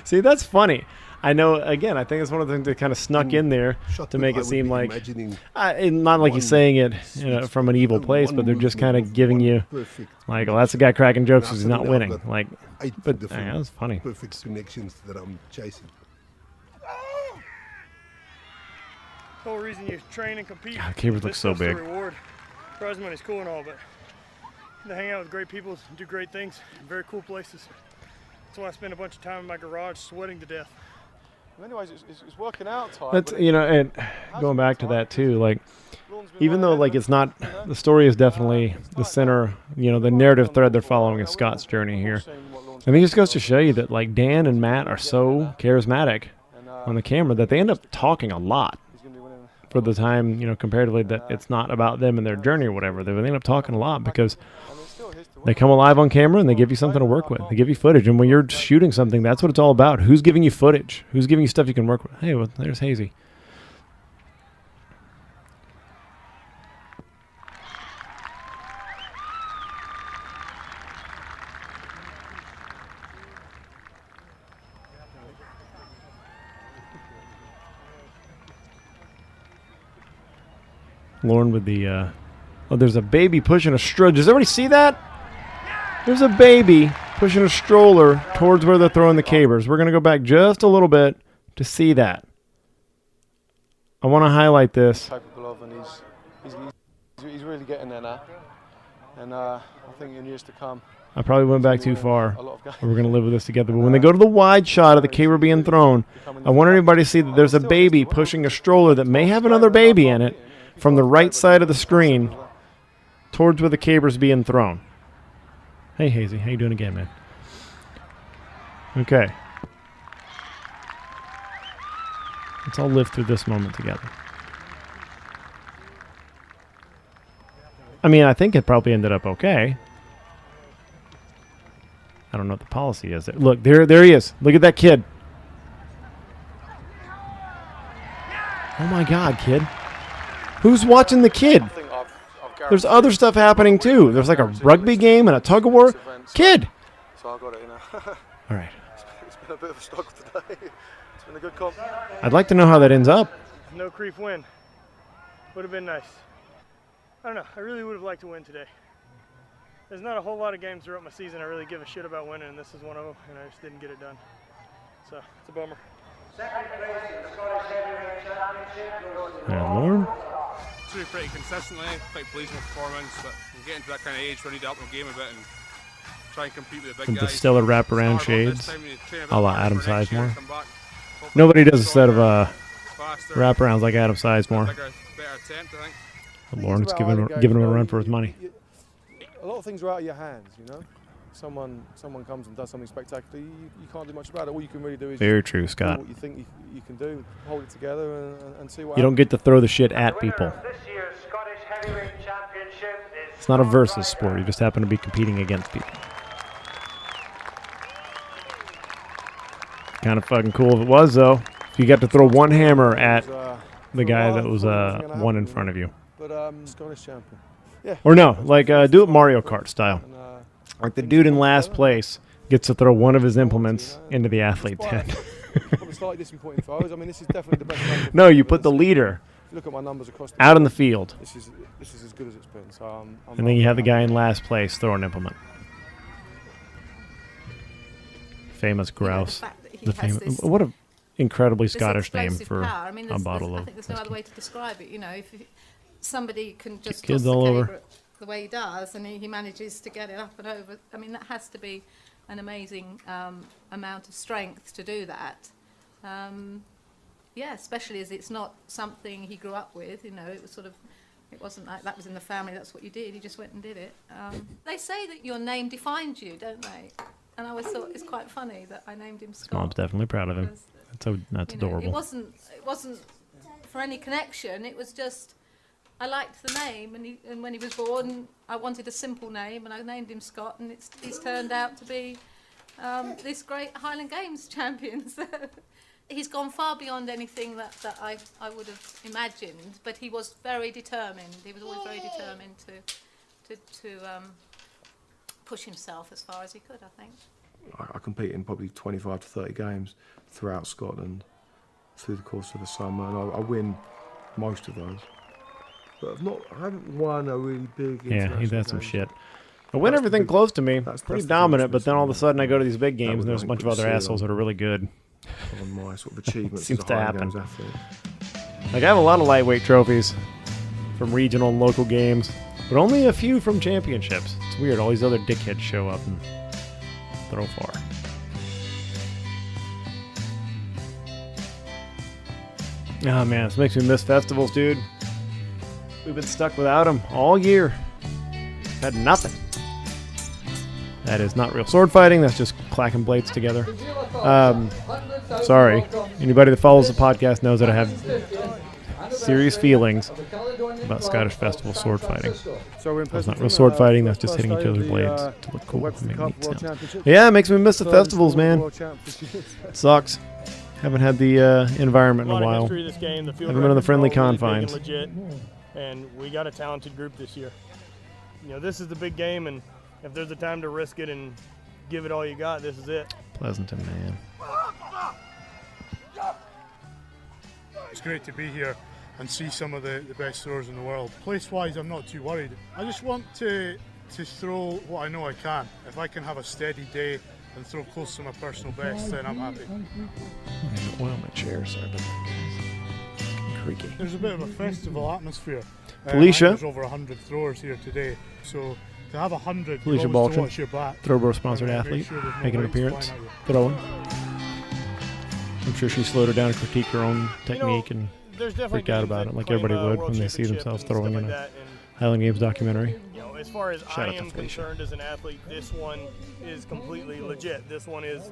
See, that's funny. I know, again, I think it's one of the things that kind of snuck in there to make it seem like, not like he's saying it from an evil place, but they're just kind of giving you, like, well, that's the guy cracking jokes because he's not winning. Like, but yeah, that's funny. Perfect connections that I'm chasing. The whole reason you train and compete. God, Cabers this looks so stuff's the big. Reward. Prize money's cool and all, but to hang out with great people, do great things, very cool places. That's why I spend a bunch of time in my garage sweating to death. Anyways, it's working out, Ty. That's, and going back to that too, like, even though, like, it's not, the story is definitely the center, the narrative thread they're following is Scott's journey here. I think it just goes to show you that, like, Dan and Matt are so charismatic on the camera that they end up talking a lot for the time, comparatively, that it's not about them and their journey or whatever. They end up talking a lot because they come alive on camera and they give you something to work with. They give you footage. And when you're shooting something, that's what it's all about. Who's giving you footage? Who's giving you stuff you can work with? Hey, well, there's Hazy. Lauren with the, oh, there's a baby pushing a stroller. Does everybody see that? There's a baby pushing a stroller towards where they're throwing the cabers. We're going to go back just a little bit to see that. I want to highlight this. Capable of, and he's really getting there now. And I think in years to come, I probably went back too far. a lot of guys. We're going to live with this together. But when they go to the wide shot of the caber being thrown, I want everybody to see that there's a baby pushing a stroller that may have another baby in it from the right side of the screen towards where the caber's being thrown. Hey, Hazy. How you doing again, man? Okay. Let's all live through this moment together. I mean, I think it probably ended up okay. I don't know what the policy is. Look, there he is. Look at that kid. Oh, my God, kid. Who's watching the kid? There's other stuff happening, too. There's like a rugby game and a tug-of-war. Kid! So I got it, All right. It's been a bit of a struggle today. It's been a good comp. I'd like to know how that ends up. No creep win. Would have been nice. I don't know. I really would have liked to win today. There's not a whole lot of games throughout my season I really give a shit about winning, and this is one of them, and I just didn't get it done. So, it's a bummer. And Lauren? Through pretty consistently, quite pleased with performance, but we're getting to that kind of age where we need to up our game a bit and try and compete with the big The guys. stellar wraparound shades, a la Adam for next year Sizemore. to come back. Nobody does a set of faster, wraparounds like Adam Sizemore. better attempt, I think. Lauren's giving him a run for his money. A lot of things are out of your hands, someone comes and does something spectacular, you can't do much about it. All you can really do is Very just true, do Scott. what you think you can do, hold it together, and see what You don't happens. get to throw the shit at people. It's not a versus sport. You just happen to be competing against people. Kind of fucking cool if it was, though. If you got to throw one hammer at the guy that was one in front of you. But Scottish champion. Yeah. Or no, like do it Mario Kart style. Like the dude in last place gets to throw one of his implements into the athlete's head. Probably slightly disappointing throws. I mean, this is definitely the best number. No, you put the leader If you look at my numbers across out in the field. This is as good as it's been. So I'm And then you have the guy in last place throw an implement. Famous grouse. fact that he The has famous, this- what a incredibly This Scottish name explosive for power. I mean, a there's, bottle I of think there's no other way to describe it. You know, if somebody can just Kids toss the all over. caber the way he does, and he manages to get it up and over. I mean, that has to be an amazing amount of strength to do that. Yeah, especially as it's not something he grew up with. You know, it was sort of. It wasn't like that was in the family. That's what you did. You just went and did it. They say that your name defines you, don't they? And I always thought it's quite funny that I named him His Scott. mom's definitely proud of him. because, That's you know, adorable. It wasn't for any connection. It was just I liked the name, and when he was born, I wanted a simple name, and I named him Scott, and he's turned out to be this great Highland Games champion. So he's gone far beyond anything that I would have imagined, but he was very determined. He was always very determined to push himself as far as he could, I think. I compete in probably 25 to 30 games throughout Scotland through the course of the summer, and I win most of those. But I haven't won a really big Yeah, he's international had some game. shit. I win everything close to me. Pretty the dominant, thing but then all of a that's sudden I go to these big That games would and there's a like bunch of put other seal assholes that are really good. on my sort of achievements Seems as a to Highland happen. Games athlete. Like I have a lot of lightweight trophies from regional and local games, but only a few from championships. It's weird. All these other dickheads show up and throw far. Oh man, this makes me miss festivals, dude. We've been stuck without them all year. Had nothing. That is not real sword fighting. That's just clacking blades together. Sorry. Anybody that follows the podcast knows that I have serious feelings about Scottish festival sword fighting. So That's not real sword fighting. That's just hitting each other's blades to look cool and make neat sounds. Yeah, it makes me miss the festivals, man. It sucks. Haven't had the environment in a while. History of this game. The field Haven't been on the records are friendly all really big confines. and legit, and we got a talented group this year. You know, this is the big game, and if there's a time to risk it and give it all you got, this is it. Pleasanton, man. It's great to be here and see some of the best throwers in the world. Place-wise, I'm not too worried. I just want to throw what I know I can. If I can have a steady day and throw close to my personal best, then I'm happy. Oil my chair, sorry about that, guys. Creaky. There's a bit of a festival atmosphere. Felicia. There's over 100 throwers here today, so to have 100, Felicia you've always to Balchin, watch your back. Throwbro sponsored and make athlete, sure there's no making an weights appearance, flying at you. throwing. I'm sure she slowed her down and critiqued her own technique and there's definitely freaked out games about that it like claim, everybody would world when they see championship themselves and stuff throwing in like a that, and, Highland Games documentary. you know, as far as Shout I out to am Felicia. concerned as an athlete, this one is completely legit. This one is,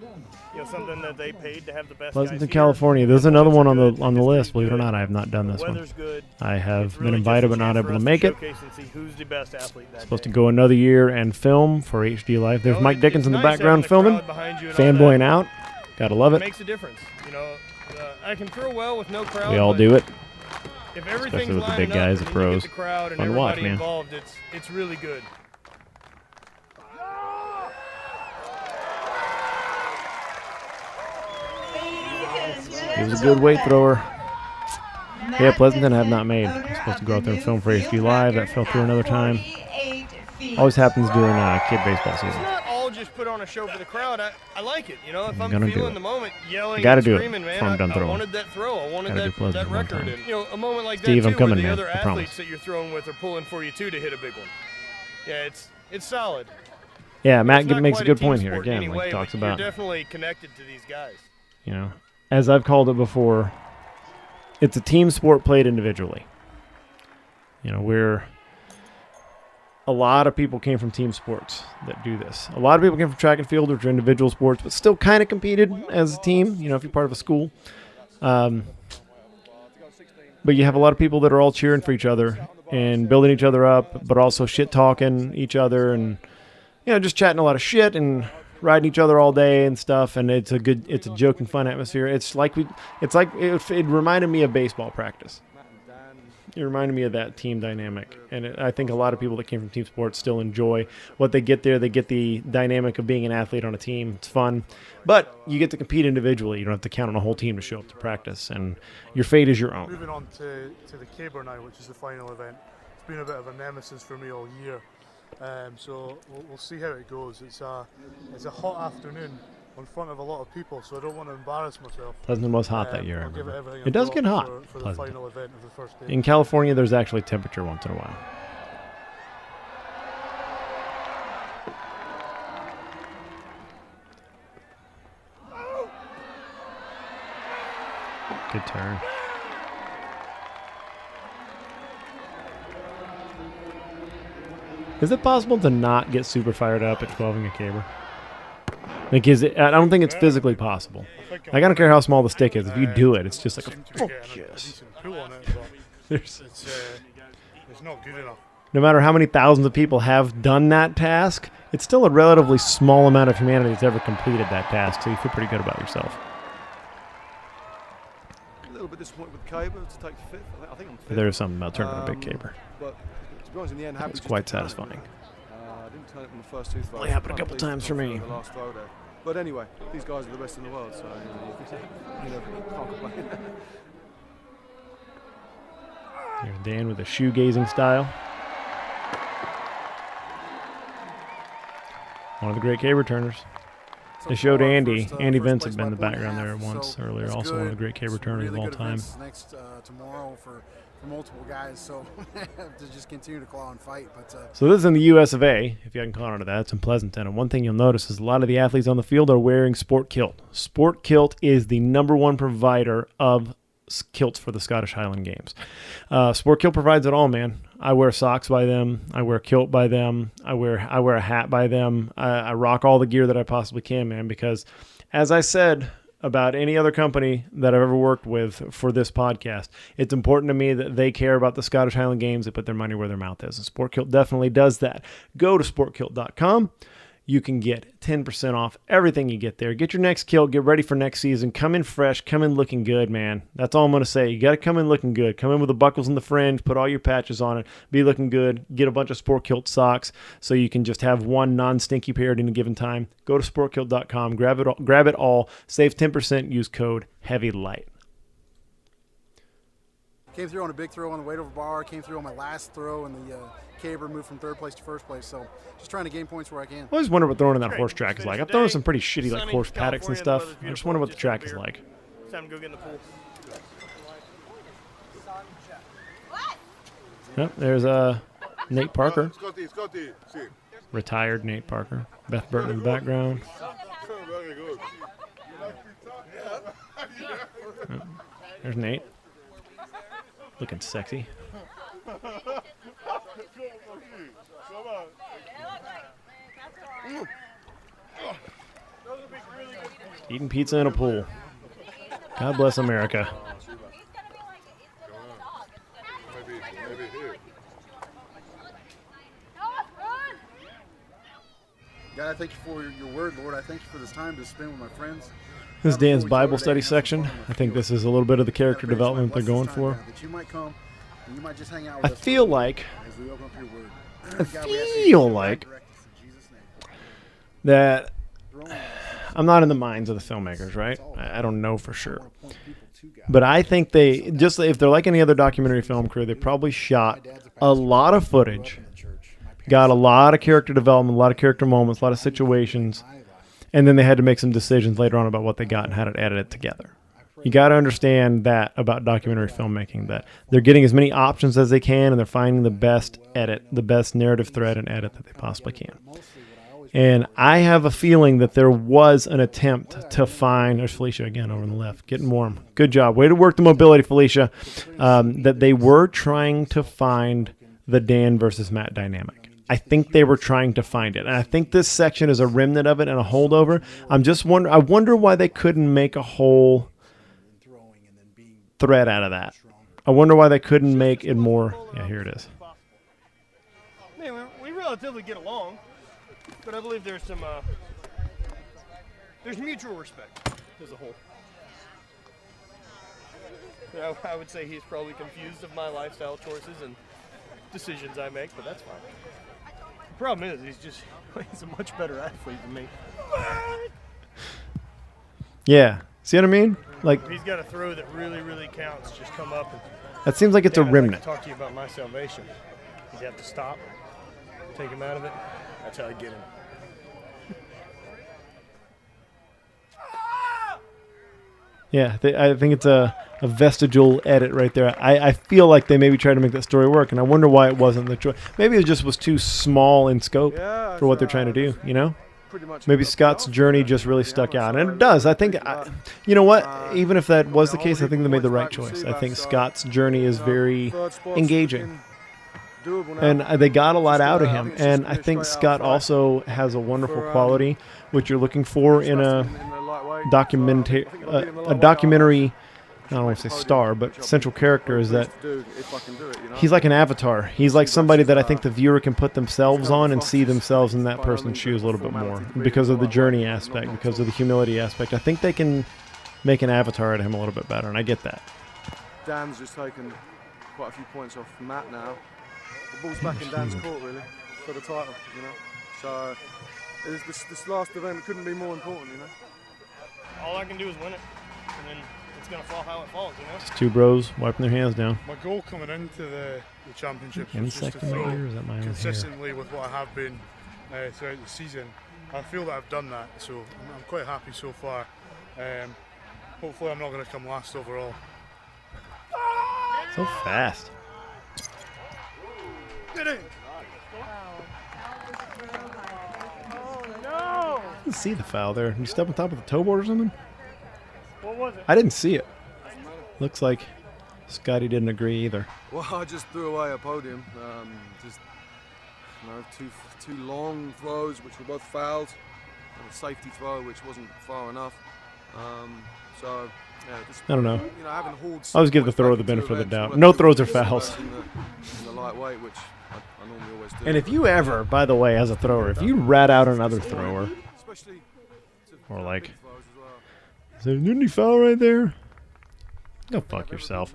you know, something that they paid to have the best Pleasanton, guys here. California. There's another one on the list. Believe it or not, I have not done this one. Weather's good. I have It's been really invited just but a not chance able for to us make it. showcase and see who's the best athlete that Supposed day. to go another year and film for HD Life. There's Mike Dickens in the nice having background the filming, crowd behind you and all fanboying that. out. Gotta love It it. makes a difference. You know, I can throw well with no crowd. We all but do it. If everything's Especially with the big lining up guys, and the then you get pros. the crowd and Fun to watch, everybody man. involved, it's really good. He was a good weight thrower. Yeah, Pleasanton I have not made. Supposed to go out there and film for HD Live. That fell through another time. Always happens during kid baseball season. It's not all just put on a show for the crowd. I like it. You know, if I'm gonna do feeling it. the moment, yelling I gotta and do it screaming, man, before I'm done I throwing. wanted that throw. I wanted Gotta do that Pleasanton one record. time. And, you know, a moment like Steve, that, I'm too, coming, where the man. other I athletes promise. that you're throwing with are pulling for you, too, to hit a big one. Yeah, it's solid. Yeah, Matt It's not makes a quite good team point here sport again. anyway, Like talks but about, you're definitely connected to these guys. you know, as I've called it before, it's a team sport played individually. You know, a lot of people came from team sports that do this. A lot of people came from track and field, which are individual sports, but still kind of competed as a team, you know, if you're part of a school. But you have a lot of people that are all cheering for each other and building each other up, but also shit-talking each other and, you know, just chatting a lot of shit and riding each other all day and stuff. And it's a joking, fun atmosphere. It reminded me of baseball practice. It reminded me of that team dynamic. And I think a lot of people that came from team sports still enjoy what they get there. They get the dynamic of being an athlete on a team. It's fun. But you get to compete individually. You don't have to count on a whole team to show up to practice. And your fate is your own. Moving on to the Caber now, which is the final event. It's been a bit of a nemesis for me all year. So we'll see how it goes. It's a hot afternoon in front of a lot of people, so I don't want to embarrass myself. Pleasanton was hot that year. I'll give it everything It does get hot. for the final event of the first day. In California, there's actually temperature once in a while. Good turn. Is it possible to not get super fired up at 12ing a caber? Like, I don't think it's physically possible. Like, I don't care how small the stick is. If you do it, it's just like, oh, yes. It's not good enough. No matter how many thousands of people have done that task, it's still a relatively small amount of humanity that's ever completed that task, so you feel pretty good about yourself. A little bit disappointed with Caber to take fifth. I think I'm fifth. There's something about turning a big caber. But to be honest, in the end, happy it's just quite to turn it, satisfying. really. I didn't turn it in the first two throws. Only happened a couple times for me. The last throw there. But anyway, these guys are the best in the world, so you can't complain. Here's Dan with a shoe-gazing style. One of the great caber turners. They showed Andy. Andy Vince had been in the background there once earlier. Also one of the great caber turners of all time. Next tomorrow for multiple guys, so to just continue to claw and fight. But so this is in the U.S. of A., if you hadn't caught on to that. It's in Pleasanton. And one thing you'll notice is a lot of the athletes on the field are wearing sport kilt. Sport kilt is the #1 provider of kilts for the Scottish Highland Games. Sport kilt provides it all, man. I wear socks by them. I wear kilt by them. I wear a hat by them. I rock all the gear that I possibly can, man, because as I said about any other company that I've ever worked with for this podcast, it's important to me that they care about the Scottish Highland Games. They put their money where their mouth is, and Sport Kilt definitely does that. Go to sportkilt.com. You can get 10% off everything you get there. Get your next kilt. Get ready for next season. Come in fresh. Come in looking good, man. That's all I'm going to say. You got to come in looking good. Come in with the buckles and the fringe. Put all your patches on it. Be looking good. Get a bunch of Sport Kilt socks so you can just have one non-stinky pair at any given time. Go to sportkilt.com. Grab it all. Save 10%. Use code HEAVYLIGHT. came through on a big throw on the weight over bar. Came through on my last throw, and the caber moved from third place to first place. So just trying to gain points where I can. I always wonder what throwing in that horse track is like. I've thrown some pretty shitty like horse paddocks and stuff. I just wonder what the track is like. It's time to go get in the pool. Yep, there's Nate Parker. Retired Nate Parker. Beth Burton in the background. Yep, there's Nate. Looking sexy. Eating pizza in a pool. God bless America. God, I thank you for your word, Lord. I thank you for this time to spend with my friends. This is Dan's Bible study section. I think this is a little bit of the character development they're going for. That you might come and you might just hang out I with us feel like as we open up your word. I God, we ask you to feel direct like us in Jesus' name. that I'm not in the minds of the filmmakers, right? I don't know for sure. But I think they, just if they're like any other documentary film crew, they probably shot a lot of footage, got a lot of character development, a lot of character moments, a lot of situations, and then they had to make some decisions later on about what they got and how to edit it together. You got to understand that about documentary filmmaking, that they're getting as many options as they can, and they're finding the best edit, the best narrative thread and edit that they possibly can. And I have a feeling that there was an attempt to find, there's Felicia again over on the left, getting warm. Good job. Way to work the mobility, Felicia. That they were trying to find the Dan versus Matt dynamic. I think they were trying to find it. And I think this section is a remnant of it and a holdover. I wonder why they couldn't make a whole thread out of that. I wonder why they couldn't make it more. Yeah, here it is. I mean, we relatively get along, but I believe there's some there's mutual respect as a whole. I would say he's probably confused of my lifestyle choices and decisions I make, but that's fine. The problem is he's a much better athlete than me. Yeah. See what I mean? Like, if he's got a throw that really, really counts, just come up and that seems like it's a remnant. I'd like to talk to you about my salvation. You'd have to stop, take him out of it. That's how I get him. Yeah, I think it's a vestigial edit right there. I feel like they maybe tried to make that story work, and I wonder why it wasn't the choice. Maybe it just was too small in scope for what they're trying to do, you know? Maybe Scott's journey just really stuck out, and it does. I think, you know what? Even if that was the case, I think they made the right choice. I think Scott's journey is very engaging, and they got a lot out of him. And I think Scott also has a wonderful quality, which you're looking for in a documentary. I don't want to say star, but central character is that he's like an avatar. He's like somebody that I think the viewer can put themselves on and see themselves in that person's shoes a little bit more because of the journey aspect, because of the humility aspect. I think they can make an avatar out of him a little bit better, and I get that. Dan's just taken quite a few points off Matt now. The ball's back in Dan's court, really, for the title, you know. So this last event, it couldn't be more important, you know. All I can do is win it, and then it's going to fall how it falls, you know? Just two bros wiping their hands down. My goal coming into the championships was just to Insect in my throw ear, is that my own hair? consistently with what I have been throughout the season. I feel that I've done that, so I'm quite happy so far. Hopefully I'm not going to come last overall. So fast. Get in! I didn't see the foul there. Did you step on top of the toe board or something? What was it? I didn't see it. Looks like Scotty didn't agree either. Well, I just threw away a podium. Just two long throws, which were both fouled, and a safety throw, which wasn't far enough. So, yeah, just, I don't know. You know, I haven't hauled I always give the thrower the benefit of the doubt. No throws are fouls. In the lightweight, which I normally always do. And if you ever, by the way, as a thrower, if you rat out another thrower, or like, is there any foul right there? Go fuck yourself.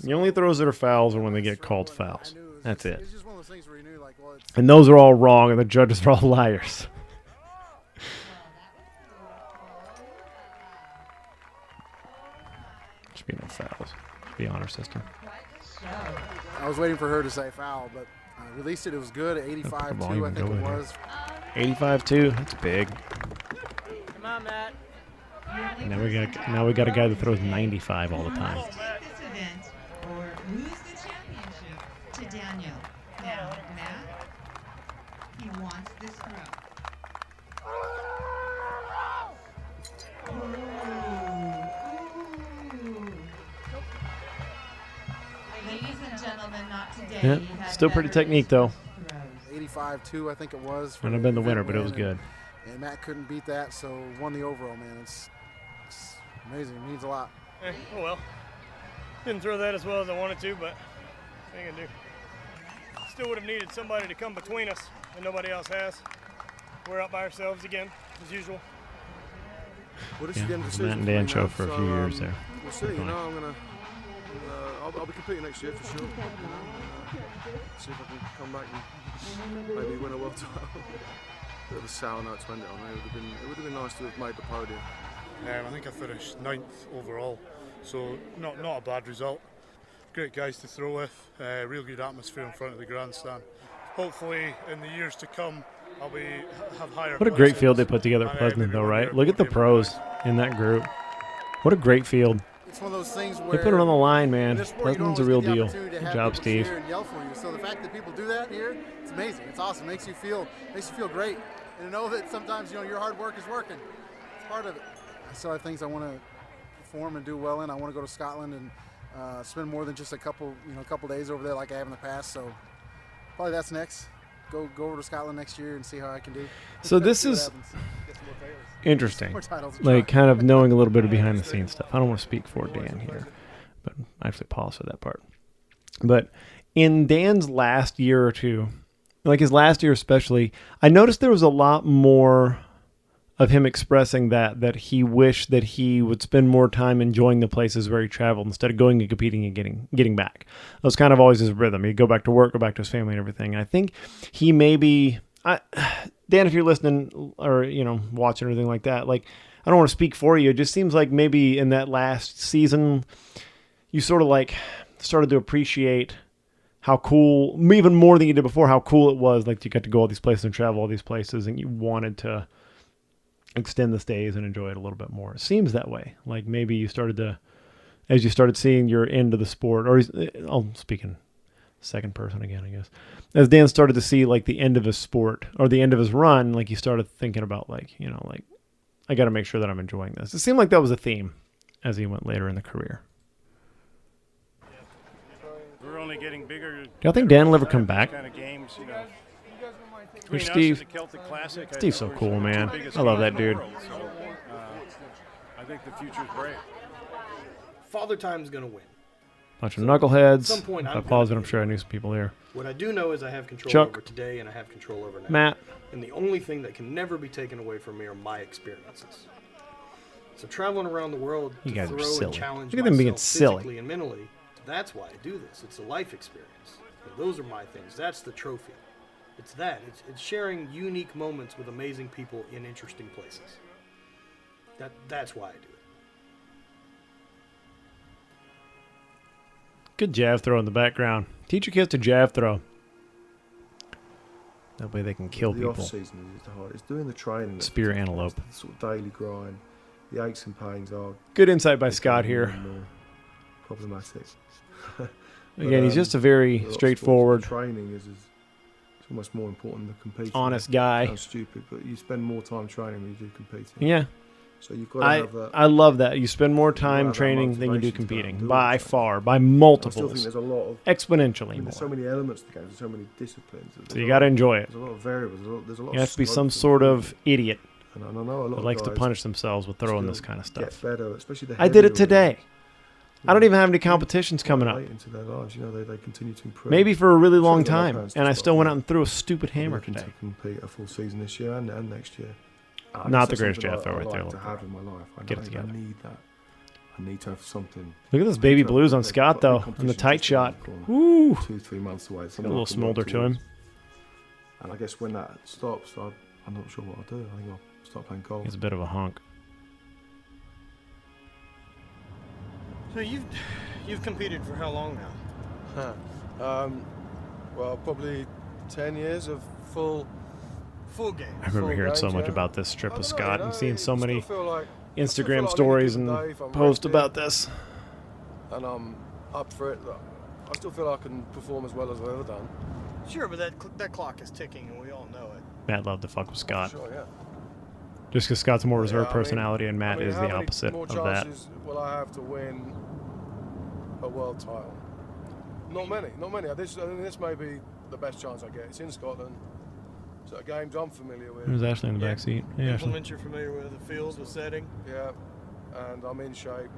The only throws that are fouls are when they get called fouls. That's it. And those are all wrong, and the judges are all liars. Should be no fouls. Should be honor system. I was waiting for her to say foul, but I released it. It was good at 85-2, I think it was. 85-2. That's big. Come on, Matt. And now we got a guy that throws 95 all the time. This event or lose the championship to Daniel. Now, Matt, he wants this throw. Ladies and gentlemen, not today. Yeah, still pretty technique though. 85-2, I think it was. Might have been the winner, but it was good. And Matt couldn't beat that, so won the overall, man. It's amazing. It means a lot. Oh well. Didn't throw that as well as I wanted to, but what are you gonna do? Still would have needed somebody to come between us, and nobody else has. We're out by ourselves again, as usual. Well, this Yeah, is the end of the Matt season and for me Dan now, show for a few years there. We'll see. You know, I'm gonna. I'll be competing next year for sure. See if I can come back and maybe win a world title. Bit of a sour note to end it on. It would have been nice to have made the podium. I think I finished 9th overall, so not a bad result. Great guys to throw with, real good atmosphere in front of the grandstand. Hopefully in the years to come I'll have higher. What a great field they put together at Pleasant though, right? Look at the pros in that group. What a great field. It's one of those things They where put it on the line, man. in this sport, you don't Pleasant's a real always get the deal. opportunity to Good have job, people Steve. cheer and yell for you. So the fact that people do that here, it's amazing. It's awesome. Makes you feel great, and to know that sometimes your hard work is working. It's part of it. I still have things I want to perform and do well in. I want to go to Scotland and spend more than just a couple days over there like I have in the past. So probably that's next. Go over to Scotland next year and see how I can do. So this See what is happens. Get some more titles. interesting. More titles to Like try. kind of knowing a little bit of behind the scenes stuff. I don't want to speak for Dan here, but I actually pause for that part. But in Dan's last year or two, like his last year especially, I noticed there was a lot more of him expressing that he wished that he would spend more time enjoying the places where he traveled instead of going and competing and getting back. That was kind of always his rhythm. He'd go back to work, go back to his family and everything. And I think he Dan, if you're listening or, watching or anything like that, like, I don't want to speak for you. It just seems like maybe in that last season, you sort of like started to appreciate how cool, even more than you did before, how cool it was. Like you got to go all these places and travel all these places and you wanted to extend the stays and enjoy it a little bit more. It seems that way. Like maybe you started to, as you started seeing your end of the sport, or I'm speaking second person again, I guess. As Dan started to see like the end of his sport or the end of his run, like he started thinking about like, like I got to make sure that I'm enjoying this. It seemed like that was a theme as he went later in the career. We're only getting bigger. Do y'all think Dan will ever come back? Kind of games, Here's Steve. Steve's so cool, man. I love that dude. I think the future's bright. Father Time's going to win. Bunch of knuckleheads. At some point, I pause, but I'm sure I knew some people here. What I do know is I have control Chuck. over today and I have control over now. Matt. And the only thing that can never be taken away from me are my experiences. So traveling around the world You to guys are throw silly. and challenge Look at them being myself silly. physically and mentally, that's why I do this. It's a life experience. And those are my things. That's the trophy. It's that. It's sharing unique moments with amazing people in interesting places. That's why I do it. Good jab throw in the background. Teach your kids to jab throw. That way they can kill the people. off season is the hard. It's doing the training. that's Spear the toughest. antelope. The sort of daily grind, the aches and pains are Good insight by becoming Scott more here. and more problematic. Again, he's just a very a lot of sports, straightforward, the training is it's almost more important than competing. honest guy. Sounds stupid, but you spend more time training than you do competing. Yeah. So you've got to have that. I love that. You spend more time have that training than you do motivation to go competing. and do By it. far. By I still multiples. think there's a lot of Exponentially more. There's so many elements to the game. There's so many disciplines. So you got to enjoy it. There's a lot of variables. There's a lot. You of have to be scope some for sort of improvement. idiot And I know a lot that of likes to guys punish themselves with throwing this still kind of stuff. Get better, especially the I did it heavier today. I don't even have any Yeah. competitions coming up. Late into their lives, they continue to improve. Maybe for a really long Certainly my time. plans And to I stop still went now. out and threw a stupid I'm hammer looking today. to compete a full season this year and next year. I Not guess the that's greatest something jab throw I right there, like to look. have in my life. Get it together. I need that. I need to have something. Look at those I need baby to have blues on a Scott, big though, and the competition tight just shot. around the Woo! corner, 2-3 months away. Got a little smolder to him. And I guess when that stops, I'm not sure what I'll do. I think I'll start playing golf. He's a bit of a hunk. So you've competed for how long now? Well, probably 10 years of full game. I remember hearing so much about this trip with Scott and seeing so many Instagram stories and posts about this. And I'm up for it. I still feel I can perform as well as I've ever done. Sure, but that clock is ticking, and we all know it. Matt loved to fuck with Scott. Sure, yeah. Just because Scott's a more reserved I mean- personality and Matt I mean, is how the many opposite more of that. chances will I have to win a world title? Not many. This may be the best chance I get. It's in Scotland. It's at games I'm familiar with. There's Ashley in the back seat. Hey, Ashley. Implements you're familiar with, the field, the setting. Yeah, and I'm in shape.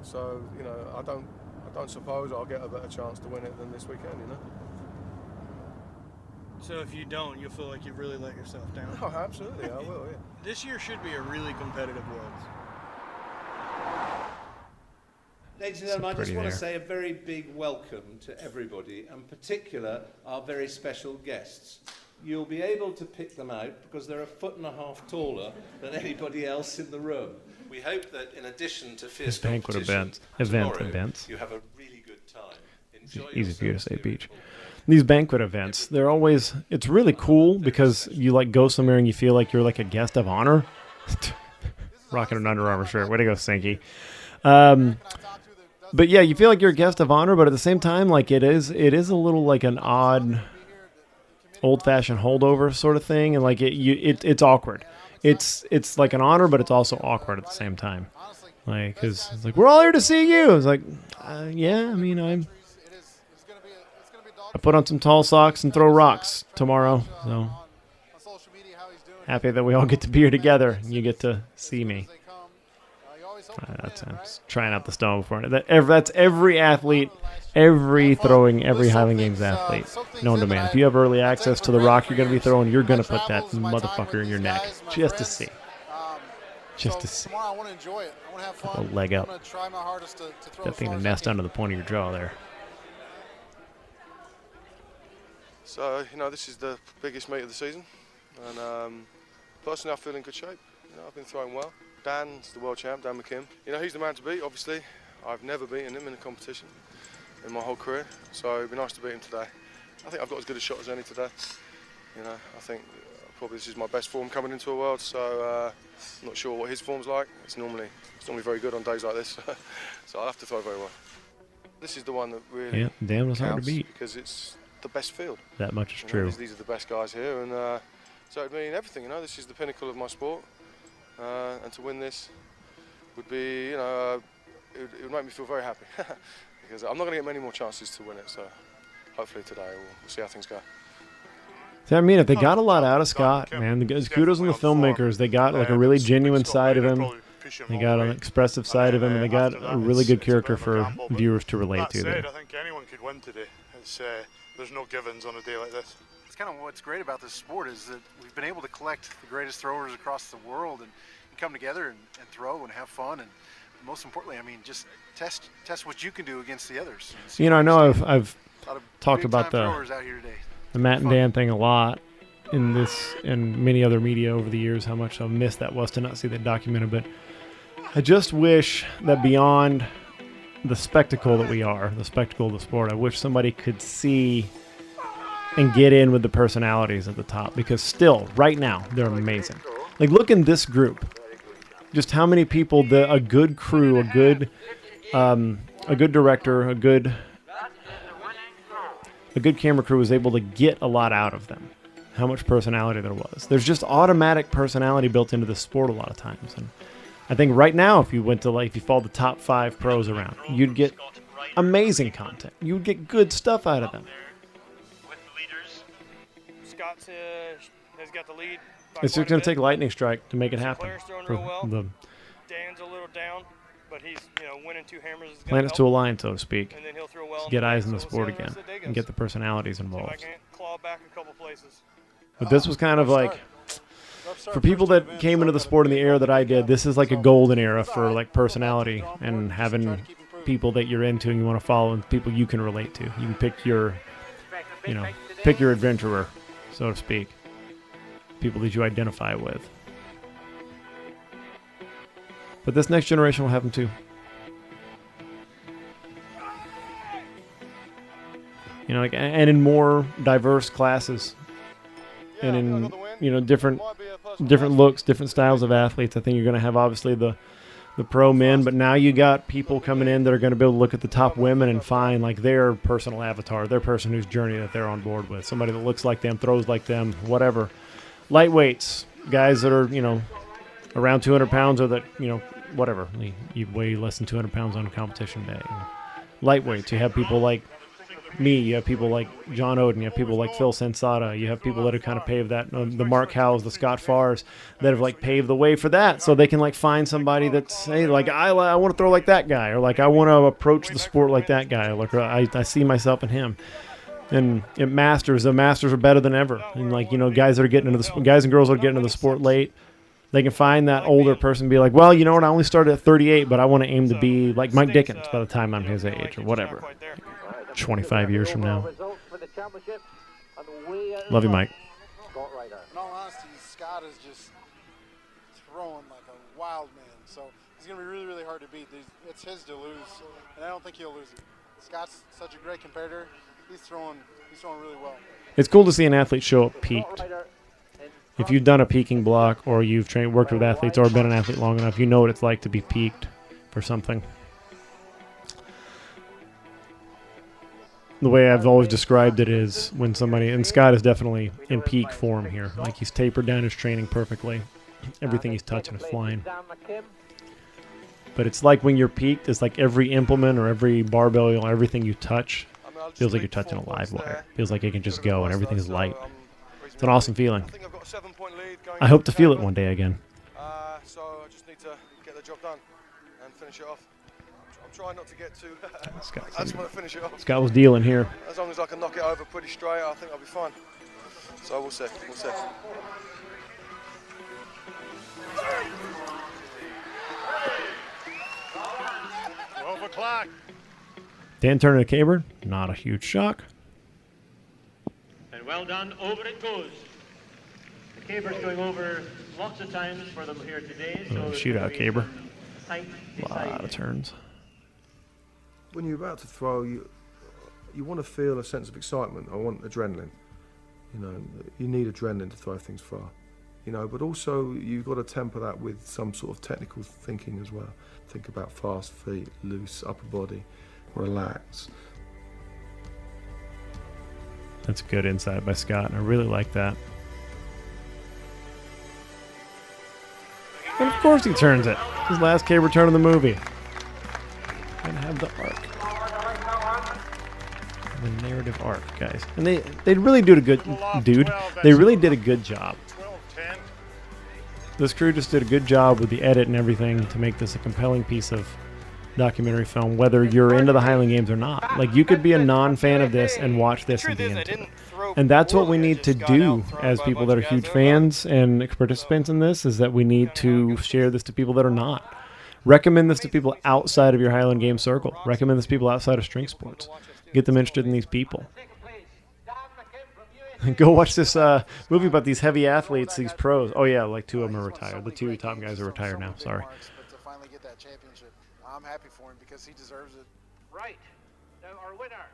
So I don't suppose I'll get a better chance to win it than this weekend. So if you don't, you'll feel like you've really let yourself down. Oh, absolutely, I will. Yeah. This year should be a really competitive Worlds. Ladies and gentlemen, I just pretty want to there. say a very big welcome to everybody, and particular our very special guests. You'll be able to pick them out because they're 1.5 feet taller than anybody else in the room. We hope that in addition to fierce His banquet competition events, tomorrow, you have a really good time. Enjoy Easy for you to yourselves say, here. Beach. These banquet events, they're always, it's really cool because you like go somewhere and you feel like you're like a guest of honor. Rocking an Under Armour shirt. Way to go, Sinky. But yeah, you feel like you're a guest of honor, but at the same time, like it is a little like an odd, old-fashioned holdover sort of thing, and like it's awkward. It's like an honor, but it's also awkward at the same time. Like, because it's like, we're all here to see you. It's like, yeah, I mean, I put on some tall socks and throw rocks tomorrow. So happy that we all get to be here together and you get to see me. I'm just trying out the stone before. That's every athlete, every Highland Games athlete known to man. If you have early access to the rock you're going to be throwing, you're going to put that motherfucker in your neck just to see. Just to see. Tomorrow I want to enjoy it. I want to have fun. A leg up. I'm going to try my hardest to throw That thing to nest under the point of your jaw there. So, this is the biggest meet of the season, and personally I feel in good shape. I've been throwing well. Dan's the world champ, Dan McKim. He's the man to beat, obviously. I've never beaten him in a competition in my whole career, so it'd be nice to beat him today. I think I've got as good a shot as any today. I think probably this is my best form coming into a world, so I'm not sure what his form's like. It's normally very good on days like this, so I'll have to throw very well. This is the one that really Dan was hard to beat because it's the best field. That much is true. These are the best guys here, and so it'd mean everything. This is the pinnacle of my sport, and to win this would be, it would make me feel very happy because I'm not going to get many more chances to win it. So hopefully today we'll see how things go. See, I mean, if they got a lot out of Scott, man, kudos on the filmmakers. They got like a really genuine side of him. They got an expressive side of him, and they got a really good character for viewers to relate to there. I think anyone could win today. There's no givens on a day like this. It's kind of what's great about this sport is that we've been able to collect the greatest throwers across the world and come together and throw and have fun, and most importantly, I mean, just test what you can do against the others. I know I've talked about the Matt and Dan thing a lot in this and many other media over the years, how much I've missed that was to not see that documented. But I just wish that beyond the spectacle that we are, the spectacle of the sport, I wish somebody could see and get in with the personalities at the top, because still, right now, they're amazing. Like, look in this group. Just how many people, a good crew, a good director, a good camera crew was able to get a lot out of them. How much personality there was. There's just automatic personality built into the sport a lot of times. And I think right now, if you followed the top 5 pros around, you'd get amazing content. You'd get good stuff out of them. Scott has got the lead. It's just going to take lightning strike to make it happen. Claire's throwing real well. Dan's a little down, but he's winning 2 hammers. Planets to align, so to speak. And then he'll throw well. Get eyes in the sport again and get the personalities involved. I can't claw back a couple places. But this was kind of like, for people that came into the sport in the era that I did, this is like a golden era for like personality and having people that you're into and you want to follow and people you can relate to. You can pick your adventurer, so to speak. People that you identify with. But this next generation will have them too. And in more diverse classes, and in different looks, different styles of athletes. I think you're going to have obviously the pro men, but now you got people coming in that are going to be able to look at the top women and find like their personal avatar, their person whose journey that they're on board with, somebody that looks like them, throws like them, whatever. Lightweights, guys that are around 200 pounds, or that whatever, you weigh less than 200 pounds on a competition day. Lightweights, you have people like me, you have people like John Oden, you have people like Phil Sensata, you have people that have kind of paved that, the Mark Howells, the Scott Farrs, that have like paved the way for that, so they can like find somebody that's, hey, like I want to throw like that guy, or like I want to approach the sport like that guy, or like I see myself in him. And the masters are better than ever, and like guys that are getting into guys and girls that are getting into the sport late, they can find that older person and be like, well, you know what, I only started at 38, but I want to aim to be like Mike Dickens by the time I'm his age, or whatever. 25 years from now. Love you, Mike. In all honesty, Scott is just throwing like a wild man. So he's going to be really, really hard to beat. It's his to lose, and I don't think he'll lose it. Scott's such a great competitor. He's throwing really well. It's cool to see an athlete show up peaked. If you've done a peaking block, or you've worked with athletes, or been an athlete long enough, you know what it's like to be peaked for something. The way I've always described it is when somebody, and Scott is definitely in peak form here. Like he's tapered down his training perfectly. Everything he's touching is flying. But it's like when you're peaked, it's like every implement or every barbell, everything you touch feels like you're touching a live wire. Feels like it can just go and everything is light. It's an awesome feeling. I hope to feel it one day again. So I just need to get the job done and finish it off. I'm trying not to get too... I just want to finish it off. Scott was dealing here. As long as I can knock it over pretty straight, I think I'll be fine. So we'll see. We'll see. 12 o'clock. Dan Turner to Caber, not a huge shock. And well done, over it goes. The Caber's going over lots of times for them here today. So Shootout Caber. Tight A lot of turns. When you're about to throw, you want to feel a sense of excitement. I want adrenaline. You know, you need adrenaline to throw things far. You know, but also you've got to temper that with some sort of technical thinking as well. Think about fast feet, loose upper body, relax. That's good insight by Scott, and I really like that. And of course he turns it. His last Caber turn of the movie. And have the arc. The narrative arc, guys. And they really did a good They really did a good job. This crew just did a good job with the edit and everything to make this a compelling piece of documentary film, whether you're into the Highland Games or not. Like, you could be a non-fan of this and watch this and be into it. And that's what we need to do as people that are huge fans and participants in this, is that we need to share this to people that are not. Recommend this to people outside of your Highland Games circle. Recommend this to people outside of string sports. Get them interested in these people. Go watch this movie about these heavy athletes, these pros. Oh yeah, like 2 of them are retired. The 2 top guys are retired now. Sorry. But to finally get that championship, I'm happy for him because he deserves it. Right. Now our winner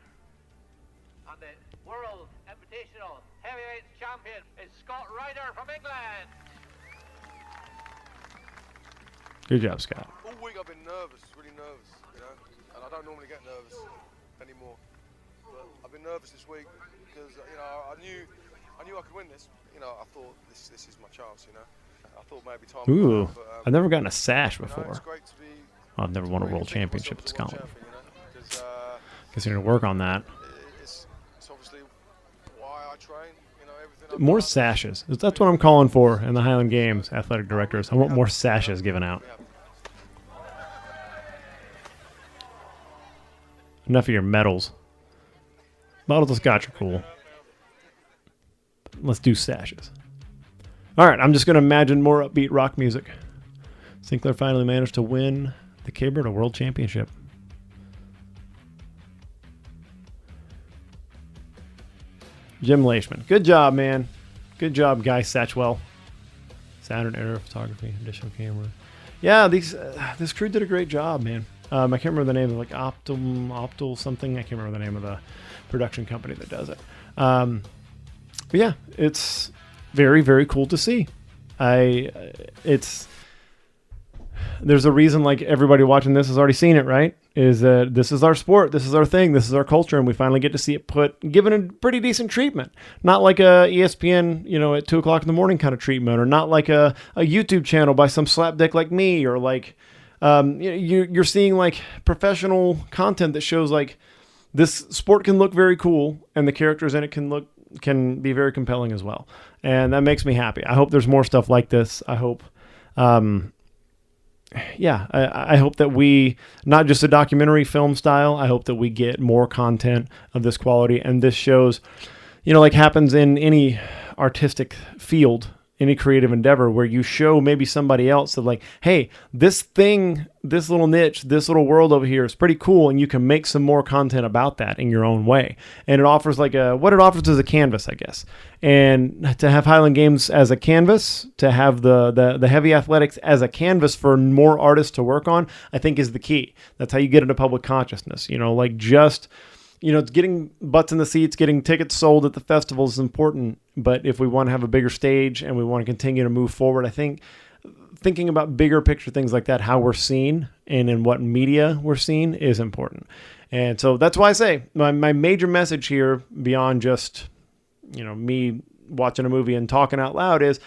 and the World Invitational Heavyweight Champion is Scott Ryder from England. Good job, Scott. All week I've been nervous, really nervous, you know, and I don't normally get nervous anymore. But I've been nervous this week because, you know, I knew I could win this. You know, I thought this is my chance, you know. I thought maybe time would Ooh, come, but, I've never gotten a sash before. You know, it's great to be, I've never won a world championship at Scotland. because Guess you're going to work on that. it's obviously why I train, you know, everything. More sashes. That's what I'm calling for in the Highland Games, athletic directors. I want more sashes given out. Enough of your medals. Bottles of scotch are cool. Let's do sashes. All right, I'm just going to imagine more upbeat rock music. Sinclair finally managed to win the Caber at a world championship. Jim Leishman. Good job, man. Good job, Guy Satchwell. Sound and error photography, additional camera. Yeah, this crew did a great job, man. I can't remember the name of like Optal something. I can't remember the name of the production company that does it. But yeah, it's very, very cool to see. There's a reason like everybody watching this has already seen it, right? Is that this is our sport, this is our thing, this is our culture, and we finally get to see it given a pretty decent treatment. Not like a ESPN, you know, at 2 o'clock in the morning kind of treatment, or not like a YouTube channel by some slapdick like me, or like you're seeing like professional content that shows like this sport can look very cool, and the characters in it can be very compelling as well, and that makes me happy. I hope there's more stuff like this. I hope. I hope that we, not just a documentary film style, I hope that we get more content of this quality. And this shows, you know, like happens in any artistic field, any creative endeavor, where you show maybe somebody else that like, hey, this thing, this little niche, this little world over here is pretty cool, and you can make some more content about that in your own way. And it offers like what it offers is a canvas, I guess. And to have Highland Games as a canvas, to have the heavy athletics as a canvas for more artists to work on, I think is the key. That's how you get into public consciousness. You know, like just, you know, getting butts in the seats, getting tickets sold at the festivals is important. But if we want to have a bigger stage and we want to continue to move forward, I think thinking about bigger picture things like that, how we're seen and in what media we're seen, is important. And so that's why I say my major message here, beyond just, you know, me watching a movie and talking out loud, is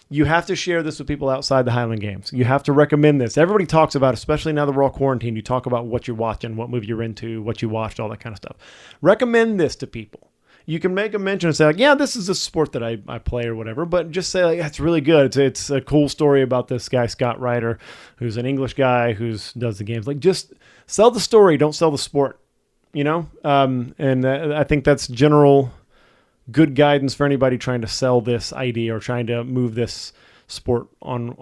You have to share this with people outside the Highland Games. You have to recommend this. Everybody talks about, especially now that we're all quarantined, you talk about what you're watching, what movie you're into, what you watched, all that kind of stuff. Recommend this to people. You can make a mention and say, like, yeah, this is a sport that I play or whatever, but just say, like, it's really good. It's a cool story about this guy, Scott Ryder, who's an English guy who does the games. Like, just sell the story, don't sell the sport, you know? And I think that's general good guidance for anybody trying to sell this idea or trying to move this sport on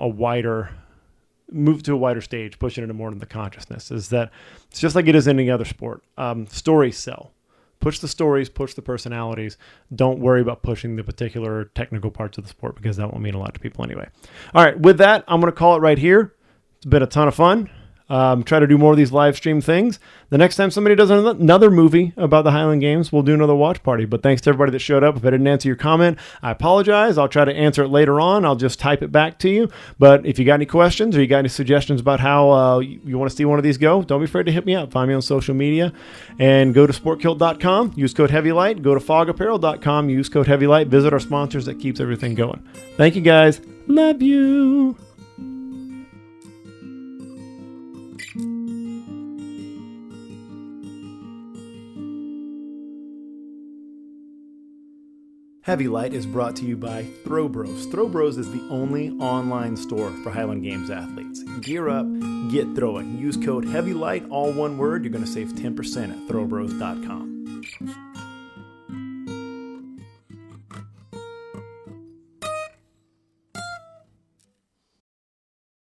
move to a wider stage, pushing it more into the consciousness, is that it's just like it is in any other sport. Stories sell. Push the stories, push the personalities. Don't worry about pushing the particular technical parts of the sport, because that won't mean a lot to people anyway. All right, with that, I'm going to call it right here. It's been a ton of fun. Try to do more of these live stream things. The next time somebody does another movie about the Highland Games, we'll do another watch party. But thanks to everybody that showed up. If I didn't answer your comment, I apologize. I'll try to answer it later on. I'll just type it back to you. But if you got any questions or you got any suggestions about how you want to see one of these go, don't be afraid to hit me up. Find me on social media and go to sportkilt.com. Use code HEAVYLIGHT. Go to fogapparel.com. Use code HEAVYLIGHT. Visit our sponsors. That keeps everything going. Thank you, guys. Love you. Heavy Light is brought to you by Throw Bros. Throw Bros is the only online store for Highland Games athletes. Gear up, get throwing. Use code HEAVYLIGHT, all one word. You're going to save 10% at throwbros.com.